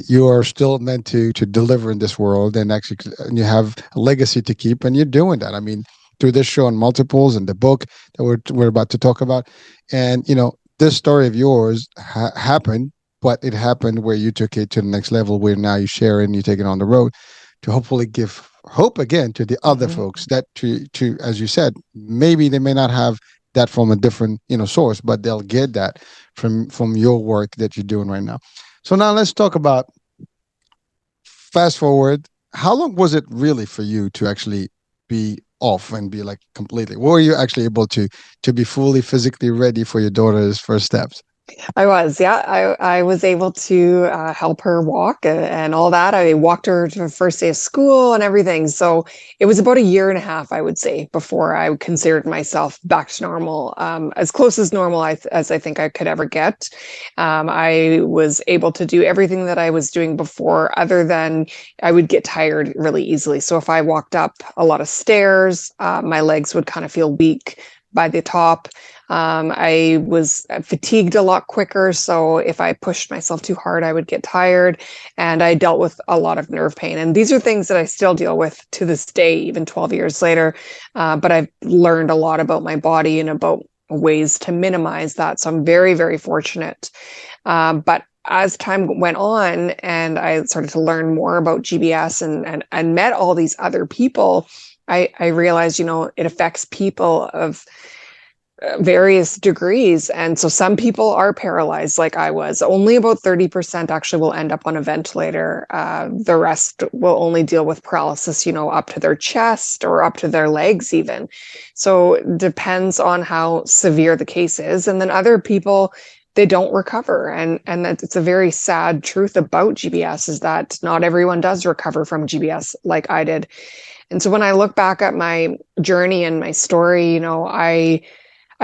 you are still meant to deliver in this world, and actually, and you have a legacy to keep, and you're doing that. I mean, through this show and multiples, and the book that we're about to talk about, and this story of yours happened, but it happened where you took it to the next level, where now you share it and you take it on the road to hopefully give hope again to the other Mhm. folks that to as you said, maybe they may not have that from a different source, but they'll get that from your work that you're doing right now. So now let's talk about, fast forward, how long was it really for you to actually be off and be like completely, were you actually able to be fully physically ready for your daughter's first steps? I was, yeah. I was able to help her walk and all that. I walked her to the first day of school and everything. So it was about a year and a half, I would say, before I considered myself back to normal, as close as normal as I think I could ever get. I was able to do everything that I was doing before, other than I would get tired really easily. So if I walked up a lot of stairs, my legs would kind of feel weak by the top. I was fatigued a lot quicker. So if I pushed myself too hard, I would get tired. And I dealt with a lot of nerve pain. And these are things that I still deal with to this day, even 12 years later. But I've learned a lot about my body and about ways to minimize that. So I'm very, very fortunate. But as time went on and I started to learn more about GBS and met all these other people, I realized, it affects people of various degrees. And so some people are paralyzed, like I was. Only about 30% actually will end up on a ventilator. The rest will only deal with paralysis, up to their chest or up to their legs, even. So it depends on how severe the case is. And then other people, they don't recover. And that it's a very sad truth about GBS, is that not everyone does recover from GBS like I did. And so when I look back at my journey and my story,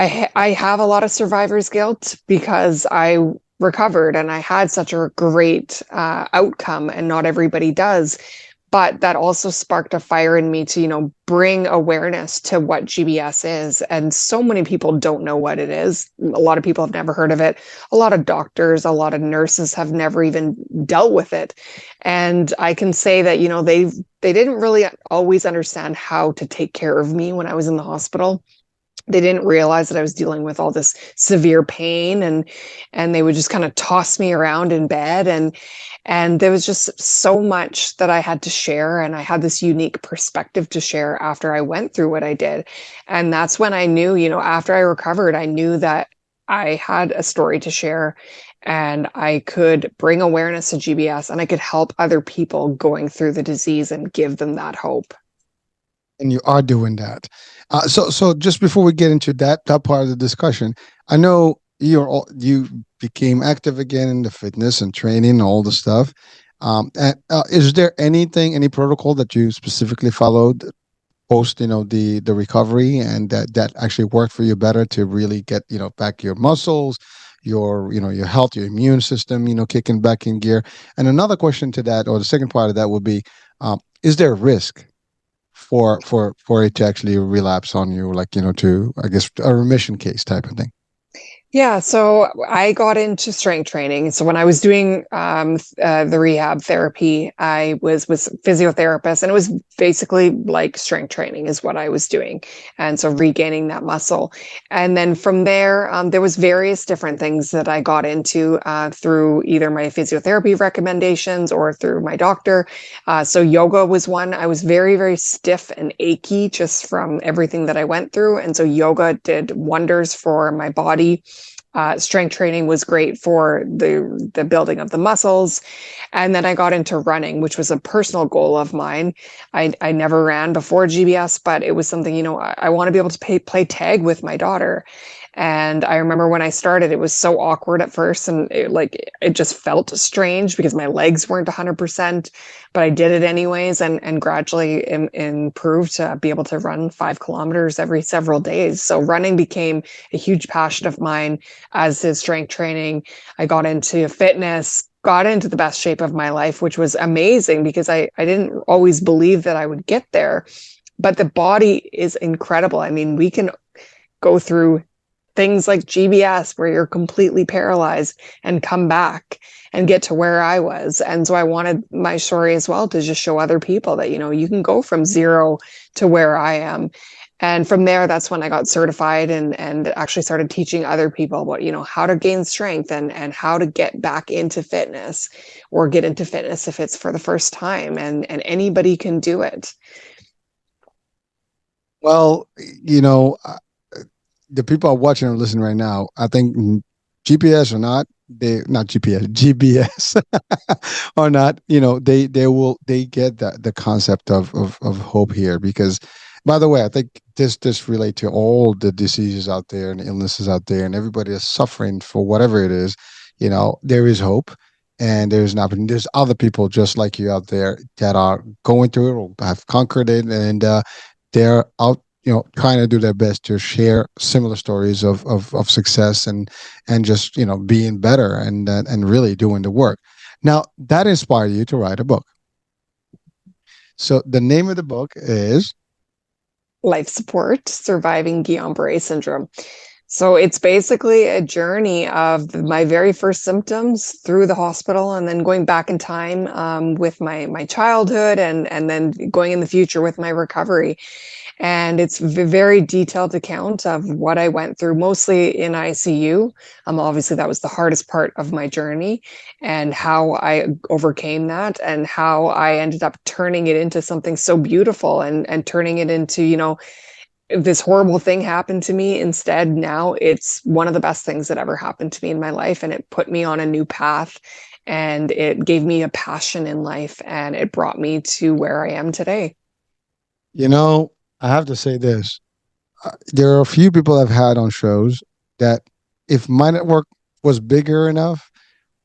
I have a lot of survivor's guilt because I recovered and I had such a great outcome, and not everybody does. But that also sparked a fire in me to, bring awareness to what GBS is. And so many people don't know what it is. A lot of people have never heard of it. A lot of doctors, a lot of nurses have never even dealt with it. And I can say that, they didn't really always understand how to take care of me when I was in the hospital. They didn't realize that I was dealing with all this severe pain, and they would just kind of toss me around in bed, and there was just so much that I had to share, and I had this unique perspective to share after I went through what I did. And that's when I knew, after I recovered, I knew that I had a story to share, and I could bring awareness to GBS, and I could help other people going through the disease and give them that hope. And you are doing that. So just before we get into that part of the discussion, I know you became active again in the fitness and training, all the stuff. And is there any protocol that you specifically followed post, the recovery, and that actually worked for you better to really get back your muscles, your health, your immune system, kicking back in gear? And another question to that, or the second part of that, would be, is there a risk for it to actually relapse on you, like to, I guess, a remission case type of thing? Yeah, so I got into strength training. So when I was doing the rehab therapy, I was physiotherapist, and it was basically like strength training is what I was doing, and so regaining that muscle. And then from there, there was various different things that I got into through either my physiotherapy recommendations or through my doctor. So yoga was one. I was very, very stiff and achy just from everything that I went through, and so yoga did wonders for my body. Strength training was great for the building of the muscles, and then I got into running, which was a personal goal of mine. I never ran before GBS, but it was something, I want to be able to play tag with my daughter. And I remember when I started, it was so awkward at first, and it just felt strange because my legs weren't 100%, but I did it anyways, and gradually improved to be able to run 5 kilometers every several days. So running became a huge passion of mine, as did strength training. I got into fitness, got into the best shape of my life, which was amazing because I didn't always believe that I would get there. But the body is incredible. I mean, we can go through things like GBS where you're completely paralyzed and come back and get to where I was. And so I wanted my story as well to just show other people that, you can go from zero to where I am. And from there, that's when I got certified and actually started teaching other people about, how to gain strength and how to get back into fitness, or get into fitness if it's for the first time, and anybody can do it. Well, the people are watching or listening right now, I think GPS or not, they not GPS, GBS or not, they get the concept of hope here because, by the way, I think this relate to all the diseases out there and illnesses out there, and everybody is suffering for whatever it is. There is hope, and there's not. There's other people just like you out there that are going through it or have conquered it, and they're out trying to do their best to share similar stories of success and just being better and really doing the work. Now that inspired you to write a book. So the name of the book is Life Support: Surviving Guillain-Barre Syndrome. So it's basically a journey of my very first symptoms through the hospital, and then going back in time with my childhood, and then going in the future with my recovery. And it's a very detailed account of what I went through, mostly in ICU. Obviously, that was the hardest part of my journey, and how I overcame that, and how I ended up turning it into something so beautiful, and turning it into, this horrible thing happened to me. Instead, now it's one of the best things that ever happened to me in my life. And it put me on a new path, and it gave me a passion in life, and it brought me to where I am today. I have to say this. There are a few people I've had on shows that if my network was bigger enough,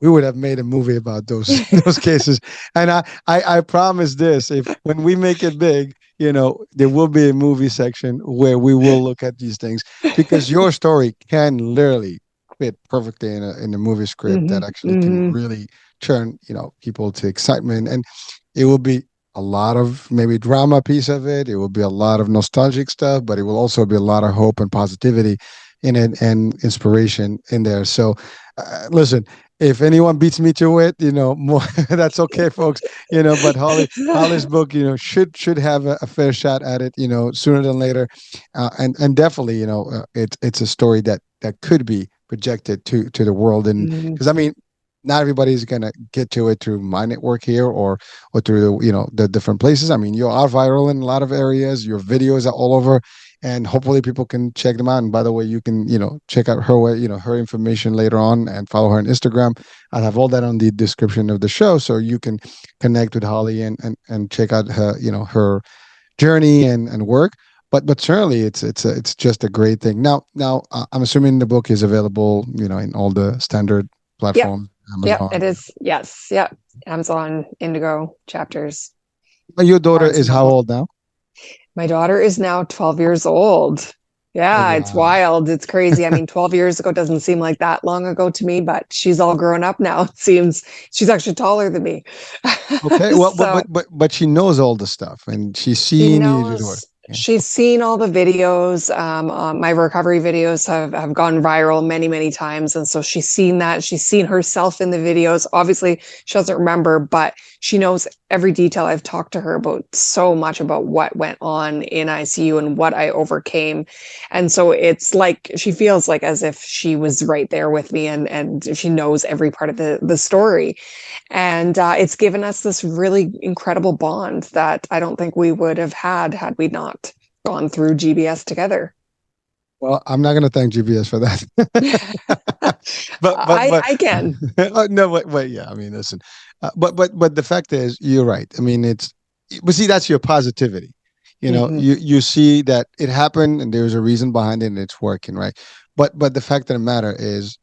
we would have made a movie about those those cases. And I promise this: if when we make it big, there will be a movie section where we will look at these things because your story can literally fit perfectly in a movie script that Mhm, actually can mhm. really turn people to excitement, and it will be a lot of maybe drama piece of it. It will be a lot of nostalgic stuff, but it will also be a lot of hope and positivity in it and inspiration in there. So, listen, if anyone beats me to it, more that's okay, folks. But Holly's book, should have a fair shot at it, sooner than later, and definitely, it's a story that could be projected to the world, and Mhm. because I mean, not everybody's gonna get to it through my network here or through the different places. I mean, you are viral in a lot of areas. Your videos are all over, and hopefully people can check them out. And by the way, you can check out her way, her information later on, and follow her on Instagram. I'll have all that on the description of the show, so you can connect with Holly and check out her her journey and work. But certainly it's just a great thing. Now I'm assuming the book is available in all the standard Yep. platforms, Yep. Amazon. It is. Yes. Yep. Amazon, Indigo, Chapters, But your daughter Barnes is and how Noble. old now? My daughter is now 12 years old. Oh, Yeah, it's wow. wild. It's crazy. I mean, 12 years ago doesn't seem like that long ago to me, but she's all grown up now. It seems she's actually taller than me. Okay. Well, but So but but but she knows all the stuff, and she's she seeing you do the knows work. She's seen all the videos. My recovery videos have gone viral many, many times. And so she's seen that. She's seen herself in the videos. Obviously, she doesn't remember, but she knows every detail. I've talked to her about so much about what went on in ICU and what I overcame. And so it's like she feels like as if she was right there with me, and she knows every part of the story. And it's given us this really incredible bond that I don't think we would have had we not gone through GBS together. Well, I'm not going to thank GBS for that. I can. No, but yeah, I mean, listen, but the fact is, you're right. I mean, but see, that's your positivity. You see that it happened and there's a reason behind it and it's working, right? But the fact of the matter is,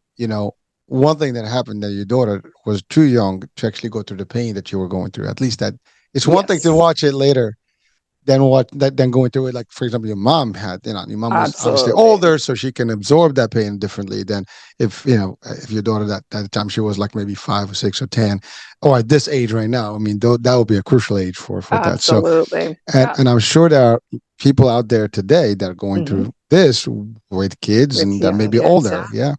one thing that happened that your daughter was too young to actually go through the pain that you were going through. At least that it's one thing to watch it later than going through it. Like, for example, your mom had, your mom was obviously older, so she can absorb that pain differently than if your daughter that at the time she was like maybe 5 or 6 or 10, or at this age right now. I mean, that would be a crucial age for that. Absolutely. And I'm sure there are people out there today that are going through this with kids and that may be older. Yeah.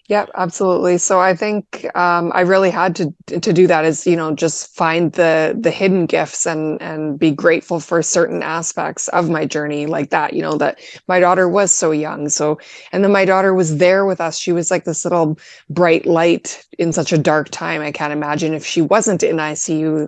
Yeah, absolutely. So I think I really had to do that is, just find the hidden gifts and be grateful for certain aspects of my journey like that, that my daughter was so young. So, and then my daughter was there with us. She was like this little bright light in such a dark time. I can't imagine if she wasn't in ICU,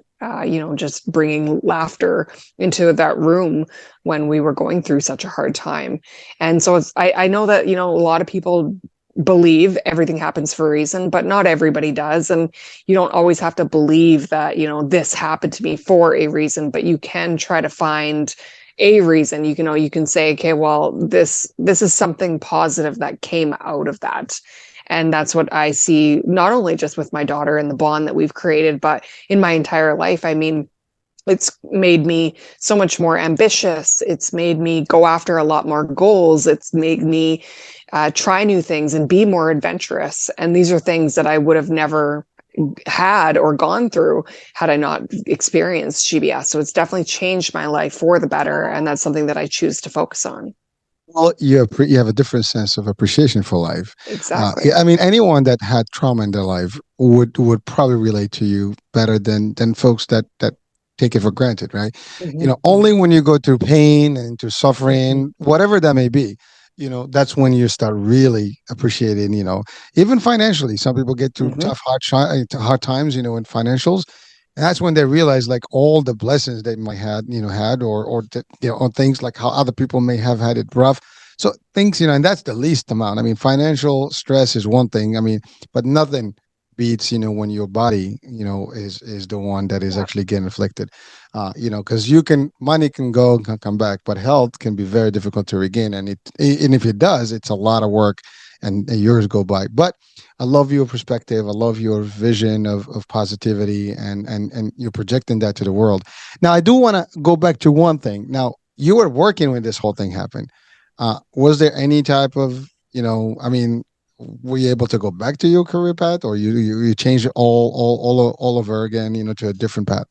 just bringing laughter into that room when we were going through such a hard time. And so I know that, a lot of people believe everything happens for a reason, but not everybody does. And you don't always have to believe that, this happened to me for a reason, but you can try to find a reason. You can say, okay, well, this is something positive that came out of that. And that's what I see, not only just with my daughter and the bond that we've created, but in my entire life. I mean, it's made me so much more ambitious. It's made me go after a lot more goals. It's made me try new things and be more adventurous. And these are things that I would have never had or gone through had I not experienced GBS. So it's definitely changed my life for the better. And that's something that I choose to focus on. Well, you have a different sense of appreciation for life. Exactly. I mean, anyone that had trauma in their life would probably relate to you better than folks that take it for granted, right? Only when you go through pain and to suffering, whatever that may be, that's when you start really appreciating, even financially. Some people get through tough, hard times, in financials. And that's when they realize like all the blessings they might had, or on things like how other people may have had it rough. So things, and that's the least amount. I mean, financial stress is one thing. I mean, but nothing beats when your body is the one that is actually getting afflicted, because money can go and can come back, but health can be very difficult to regain, and if it does, it's a lot of work, and years go by. But I love your perspective. I love your vision of positivity, and you're projecting that to the world. Now I do want to go back to one thing. Now, you were working when this whole thing happened. Was there any type of I mean, were you able to go back to your career path, or you changed it all over again, to a different path?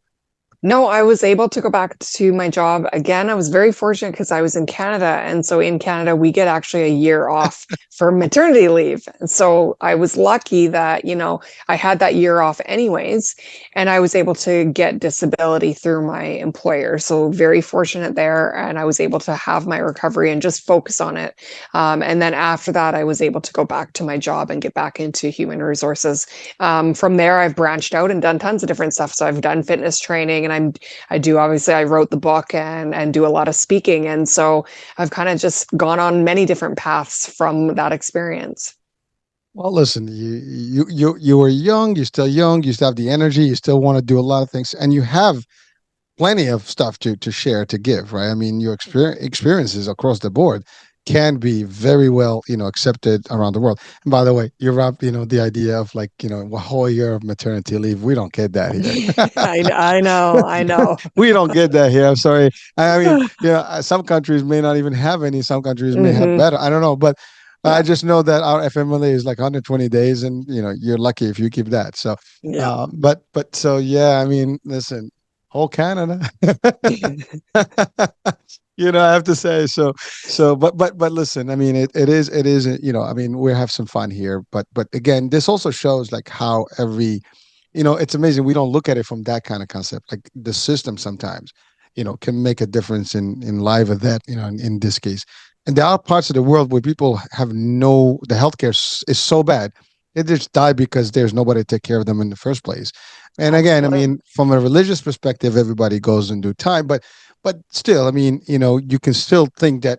No, I was able to go back to my job again. I was very fortunate because I was in Canada. And so in Canada, we get actually a year off for maternity leave. And so I was lucky that, I had that year off anyways, and I was able to get disability through my employer. So very fortunate there. And I was able to have my recovery and just focus on it. And then after that, I was able to go back to my job and get back into human resources. From there, I've branched out and done tons of different stuff. So I've done fitness training, and I wrote the book and do a lot of speaking. And so I've kind of just gone on many different paths from that experience. Well, listen, you were young, you're still young, you still have the energy, you still want to do a lot of things, and you have plenty of stuff to share, to give, right? I mean, your experiences across the board can be very well, accepted around the world. And by the way, you're up, the idea of like, a whole year of maternity leave. We don't get that here. I know. We don't get that here. I'm sorry. I mean, some countries may not even have any. Some countries may have better. I don't know, but I just know that our FMLA is like 120 days, and you're lucky if you keep that. So, yeah. But so yeah. I mean, listen. whole Canada. I have to say so. But listen, I mean, it is. I mean, we have some fun here, but again, this also shows like how it's amazing. We don't look at it from that kind of concept. Like the system sometimes, can make a difference in life of that. In this case, and there are parts of the world where people have the healthcare is so bad. They just die because there's nobody to take care of them in the first place. And again, I Absolutely. mean, from a religious perspective, everybody goes in due time, but still, I mean, you can still think that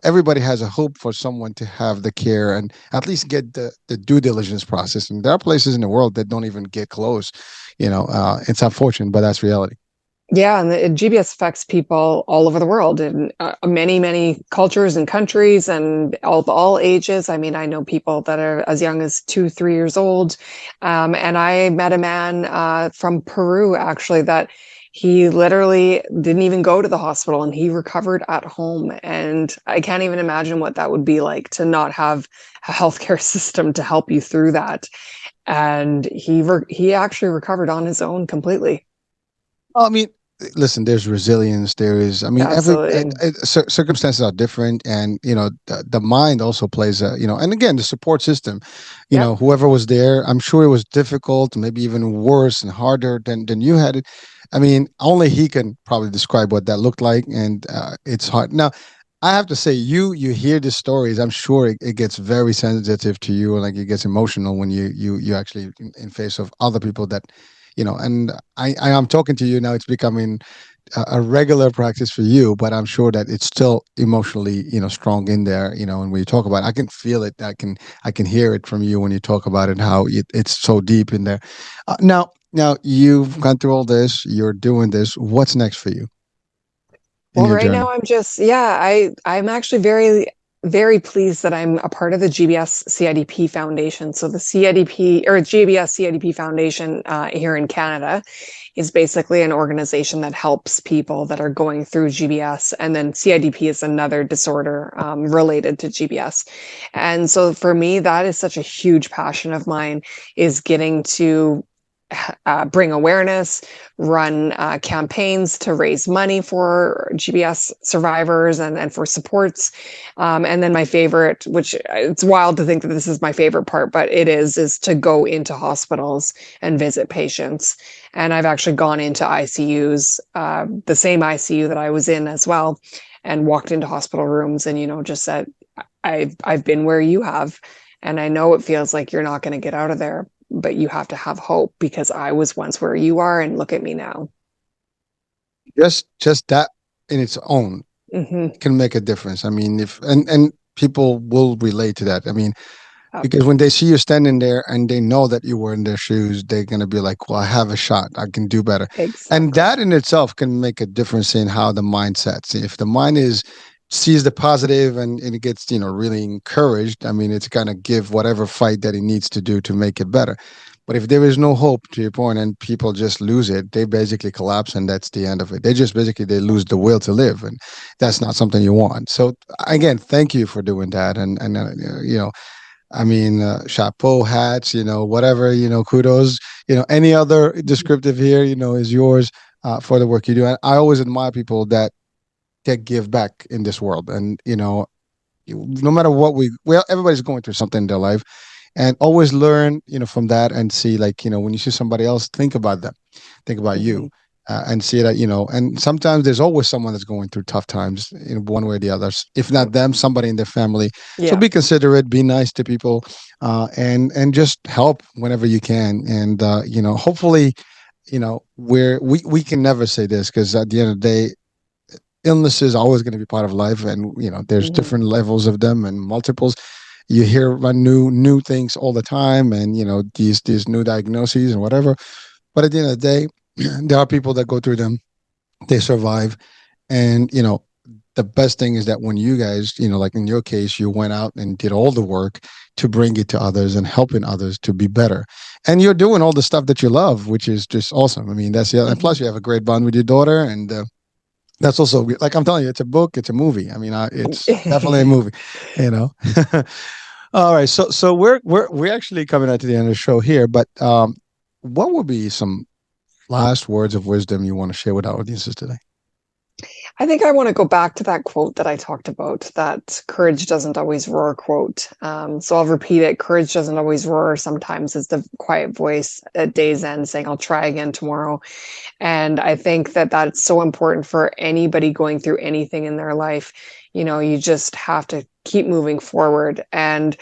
everybody has a hope for someone to have the care and at least get the due diligence process. And there are places in the world that don't even get close. It's unfortunate, but that's reality. Yeah, and the GBS affects people all over the world in many, many cultures and countries and all ages. I mean, I know people that are as young as 2, 3 years old. And I met a man from Peru, actually, that he literally didn't even go to the hospital and he recovered at home. And I can't even imagine what that would be like to not have a healthcare system to help you through that. And he actually recovered on his own completely. Well, I mean, listen, there's resilience. There is, I mean, Absolutely. circumstances are different, and the mind also plays and again, the support system. Yep. Whoever was there, I'm sure it was difficult, maybe even worse and harder than you had it. I mean, only he can probably describe what that looked like, and it's hard. Now, I have to say, you hear the stories. I'm sure it gets very sensitive to you, like it gets emotional when you actually in face of other people that and I am talking to you now. It's becoming a regular practice for you, but I'm sure that it's still emotionally, strong in there. And when you talk about it, I can feel it. I can hear it from you when you talk about it, how it's so deep in there. Now you've gone through all this. You're doing this. What's next for you in Well, your right now journey? I'm just, yeah, I'm actually very, very pleased that I'm a part of the GBS CIDP Foundation. So the CIDP or GBS CIDP Foundation here in Canada is basically an organization that helps people that are going through GBS. And then CIDP is another disorder related to GBS. And so for me, that is such a huge passion of mine, is getting to bring awareness, run campaigns to raise money for GBS survivors and for supports. And then my favorite, which it's wild to think that this is my favorite part, but it is to go into hospitals and visit patients. And I've actually gone into ICUs, the same ICU that I was in as well, and walked into hospital rooms and, just said, I've been where you have. And I know it feels like you're not going to get out of there, but you have to have hope because I was once where you are and look at me now. Just that in its own Hmm. can make a difference. I mean, if and people will relate to that. I mean, Oh, because when they see you standing there and they know that you were in their shoes, they're going to be like, well, I have a shot. I can do better. And exactly. that in itself can make a difference in how the mind sets. If the mind sees the positive and it gets, really encouraged, I mean, it's going to give whatever fight that it needs to do to make it better. But if there is no hope, to your point, and people just lose it, they basically collapse, and that's the end of it. They just basically they lose the will to live, and that's not something you want. So Yeah. again, thank you for doing that, and I mean, chapeau, hats, whatever, kudos, any other descriptive here, is yours for the work you do. And I always admire people that give back in this world. And, no matter what well, everybody's going through something in their life and always learn, from that and see like, when you see somebody else, think about them, think about you. Hmm. And see that and sometimes there's always someone that's going through tough times in one way or the other, if not them, somebody in their family. So Yeah. be considerate, be nice to people, and just help whenever you can. And hopefully, we can never say this because at the end of the day, illness is always going to be part of life, and there's Hmm. different levels of them and multiples. You hear about new things all the time, and these new diagnoses and whatever. But at the end of the day, there are people that go through them, they survive, and the best thing is that when you guys, like in your case, you went out and did all the work to bring it to others and helping others to be better. And you're doing all the stuff that you love, which is just awesome. I mean, and Hmm. plus you have a great bond with your daughter. And that's also, like I'm telling you, it's a book, it's a movie. I mean, it's definitely a movie, you know. All right. So we're actually coming out to the end of the show here, but what would be some last words of wisdom you want to share with our audiences today? I think I want to go back to that quote that I talked about, that courage doesn't always roar quote. So I'll repeat it. Courage doesn't always roar. Sometimes it's the quiet voice at day's end saying, I'll try again tomorrow. And I think that that's so important for anybody going through anything in their life. You know, you just have to keep moving forward. And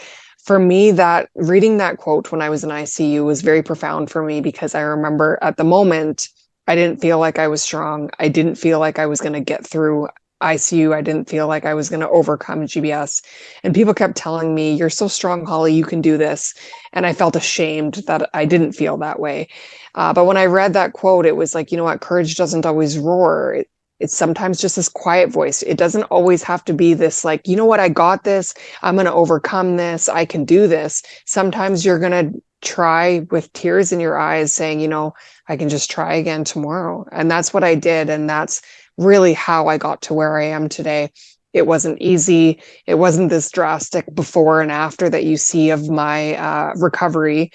for me, that reading that quote when I was in ICU was very profound for me, because I remember at the moment, I didn't feel like I was strong. I didn't feel like I was going to get through ICU. I didn't feel like I was going to overcome GBS. And people kept telling me, you're so strong, Holly, you can do this. And I felt ashamed that I didn't feel that way. But when I read that quote, it was like, you know what? Courage doesn't always roar. It's sometimes just this quiet voice. It doesn't always have to be this like, you know what? I got this. I'm going to overcome this. I can do this. Sometimes you're going to try with tears in your eyes saying, you know, I can just try again tomorrow. And that's what I did. And that's really how I got to where I am today. It wasn't easy. It wasn't this drastic before and after that you see of my recovery.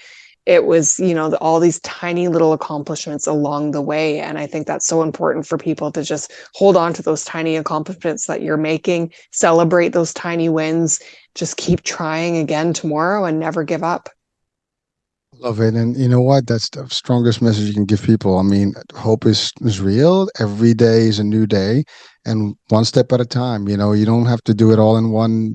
It was, you know, all these tiny little accomplishments along the way. And I think that's so important for people to just hold on to those tiny accomplishments that you're making, celebrate those tiny wins, just keep trying again tomorrow and never give up. Love it. And you know what? That's the strongest message you can give people. I mean, hope is real. Every day is a new day, and one step at a time. You know, you don't have to do it all in one,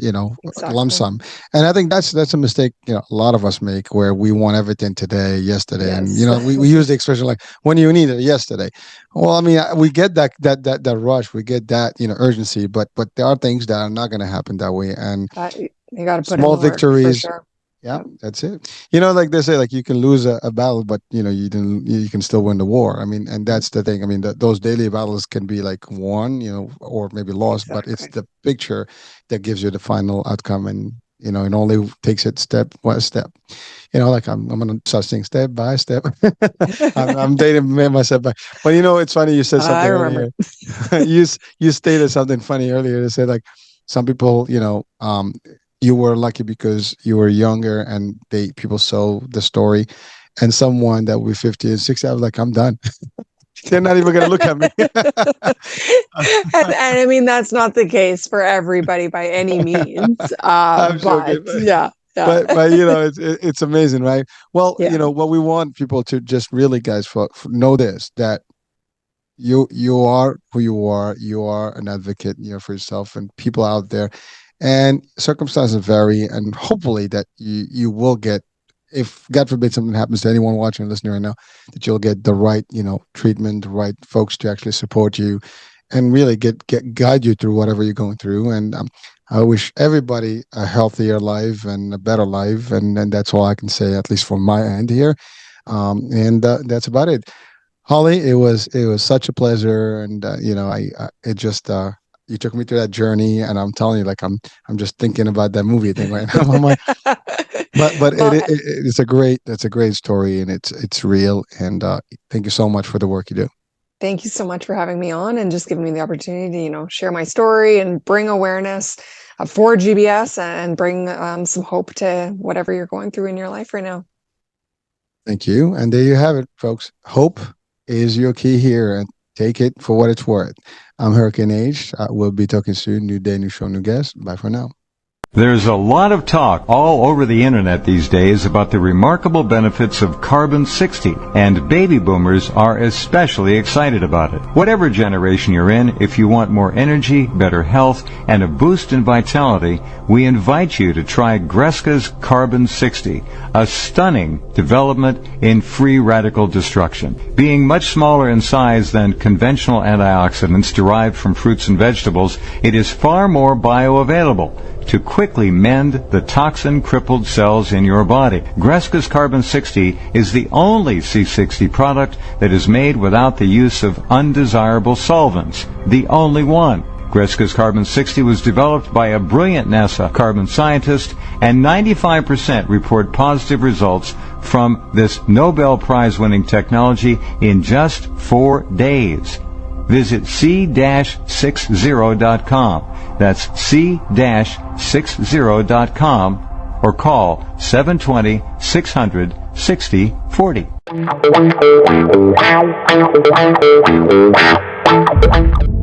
lump sum. And I think that's a mistake, a lot of us make, where we want everything today, yesterday. Yes. And, we use the expression like, when you need it, yesterday. Well, I mean, we get that rush, we get that, urgency, but there are things that are not going to happen that way. And you got to put small victories. For sure. Yeah, that's it. Like they say, like you can lose a battle, but you can still win the war. I mean, and that's the thing. I mean, those daily battles can be like won, or maybe lost, but it's the picture that gives you the final outcome. And it only takes it step by step. Like I'm gonna start saying step by step. I'm dating myself back. But it's funny you said something earlier. You stated something funny earlier to say like some people, you were lucky because you were younger and people saw the story, and someone that was 50 and 60, I was like, I'm done. They're not even going to look at me. and I mean, that's not the case for everybody by any means. I'm joking, but yeah. But it's amazing, right? Well, what we want people to just really, guys, know this, that you are who you are. You are an advocate, for yourself, and people out there. And circumstances vary, and hopefully that you will get, if God forbid something happens to anyone watching and listening right now, that you'll get the right, treatment, the right folks to actually support you and really guide you through whatever you're going through. And I wish everybody a healthier life and a better life. And that's all I can say, at least from my end here. And that's about it. Holly, it was such a pleasure. And, you took me through that journey, and I'm telling you, like I'm just thinking about that movie thing right now. I'm like, but it's a great story, and it's real. And thank you so much for the work you do. Thank you so much for having me on and just giving me the opportunity to, share my story and bring awareness for GBS and bring some hope to whatever you're going through in your life right now. Thank you, and there you have it, folks. Hope is your key here, and take it for what it's worth. I'm Hurricane Age. We'll be talking soon. New day, new show, new guest. Bye for now. There's a lot of talk all over the internet these days about the remarkable benefits of Carbon-60, and baby boomers are especially excited about it. Whatever generation you're in, if you want more energy, better health, and a boost in vitality, we invite you to try Greska's Carbon-60, a stunning development in free radical destruction. Being much smaller in size than conventional antioxidants derived from fruits and vegetables, it is far more bioavailable to quickly mend the toxin-crippled cells in your body. Greska's Carbon-60 is the only C60 product that is made without the use of undesirable solvents. The only one. Greska's Carbon-60 was developed by a brilliant NASA carbon scientist, and 95% report positive results from this Nobel Prize-winning technology in just 4 days. Visit c-60.com. That's c-60.com or call 720-600-6040.